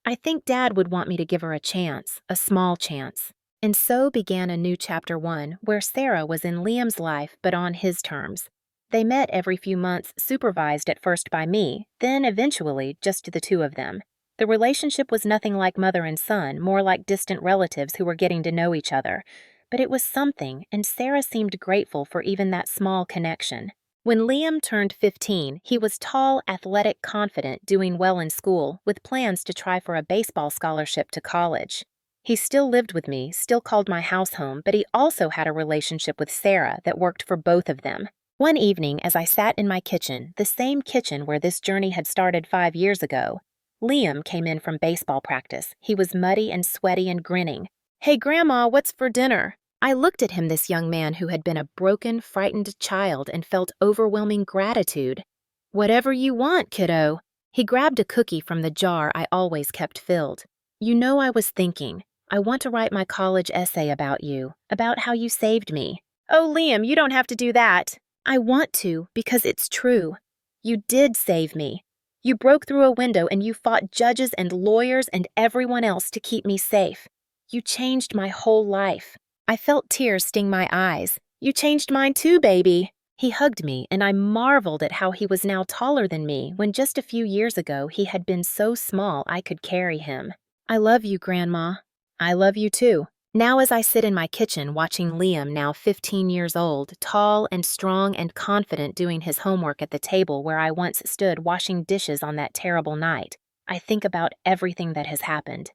I think Dad would want me to give her a chance, a small chance. And so began a new chapter 1, where Sarah was in Liam's life, but on his terms. They met every few months, supervised at first by me, then eventually just the 2 of them. The relationship was nothing like mother and son, more like distant relatives who were getting to know each other. But it was something, and Sarah seemed grateful for even that small connection. When Liam turned 15, he was tall, athletic, confident, doing well in school, with plans to try for a baseball scholarship to college. He still lived with me, still called my house home, but he also had a relationship with Sarah that worked for both of them. One evening, as I sat in my kitchen, the same kitchen where this journey had started 5 years ago, Liam came in from baseball practice. He was muddy and sweaty and grinning. Hey, Grandma, what's for dinner? I looked at him, this young man who had been a broken, frightened child, and felt overwhelming gratitude. Whatever you want, kiddo. He grabbed a cookie from the jar I always kept filled. You know I was thinking. I want to write my college essay about you, about how you saved me. Oh, Liam, you don't have to do that. I want to because it's true. You did save me. You broke through a window and you fought judges and lawyers and everyone else to keep me safe. You changed my whole life. I felt tears sting my eyes. You changed mine too, baby. He hugged me, and I marveled at how he was now taller than me when just a few years ago he had been so small I could carry him. I love you, Grandma. I love you too. Now as I sit in my kitchen watching Liam, now 15 years old, tall and strong and confident doing his homework at the table where I once stood washing dishes on that terrible night, I think about everything that has happened.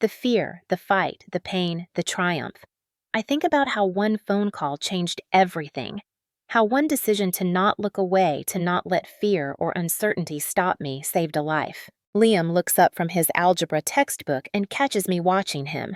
The fear, the fight, the pain, the triumph. I think about how one phone call changed everything. How one decision to not look away, to not let fear or uncertainty stop me, saved a life. Liam looks up from his algebra textbook and catches me watching him.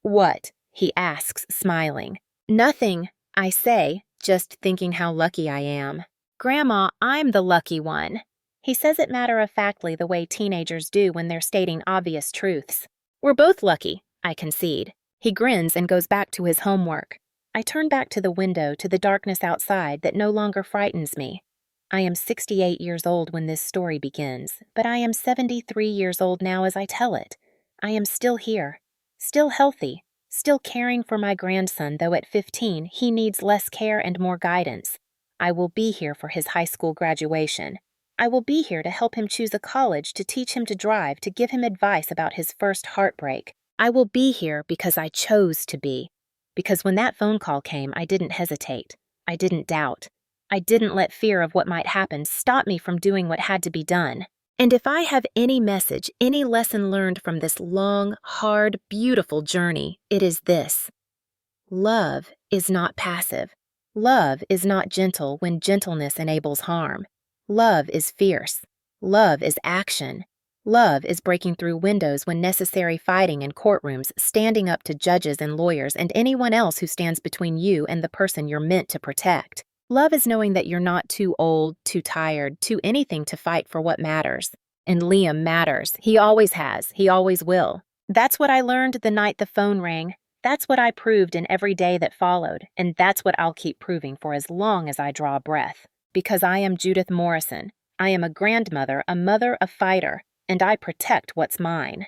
What? He asks, smiling. Nothing, I say, just thinking how lucky I am. Grandma, I'm the lucky one. He says it matter-of-factly the way teenagers do when they're stating obvious truths. We're both lucky, I concede. He grins and goes back to his homework. I turn back to the window, to the darkness outside that no longer frightens me. I am 68 years old when this story begins, but I am 73 years old now as I tell it. I am still here, still healthy, still caring for my grandson, though at 15 he needs less care and more guidance. I will be here for his high school graduation. I will be here to help him choose a college, to teach him to drive, to give him advice about his first heartbreak. I will be here because I chose to be. Because when that phone call came, I didn't hesitate. I didn't doubt. I didn't let fear of what might happen stop me from doing what had to be done. And if I have any message, any lesson learned from this long, hard, beautiful journey, it is this. Love is not passive. Love is not gentle when gentleness enables harm. Love is fierce. Love is action. Love is breaking through windows when necessary, fighting in courtrooms, standing up to judges and lawyers and anyone else who stands between you and the person you're meant to protect. Love is knowing that you're not too old, too tired, too anything to fight for what matters. And Liam matters. He always has. He always will. That's what I learned the night the phone rang. That's what I proved in every day that followed, and that's what I'll keep proving for as long as I draw breath. Because I am Judith Morrison. I am a grandmother, a mother, a fighter, and I protect what's mine.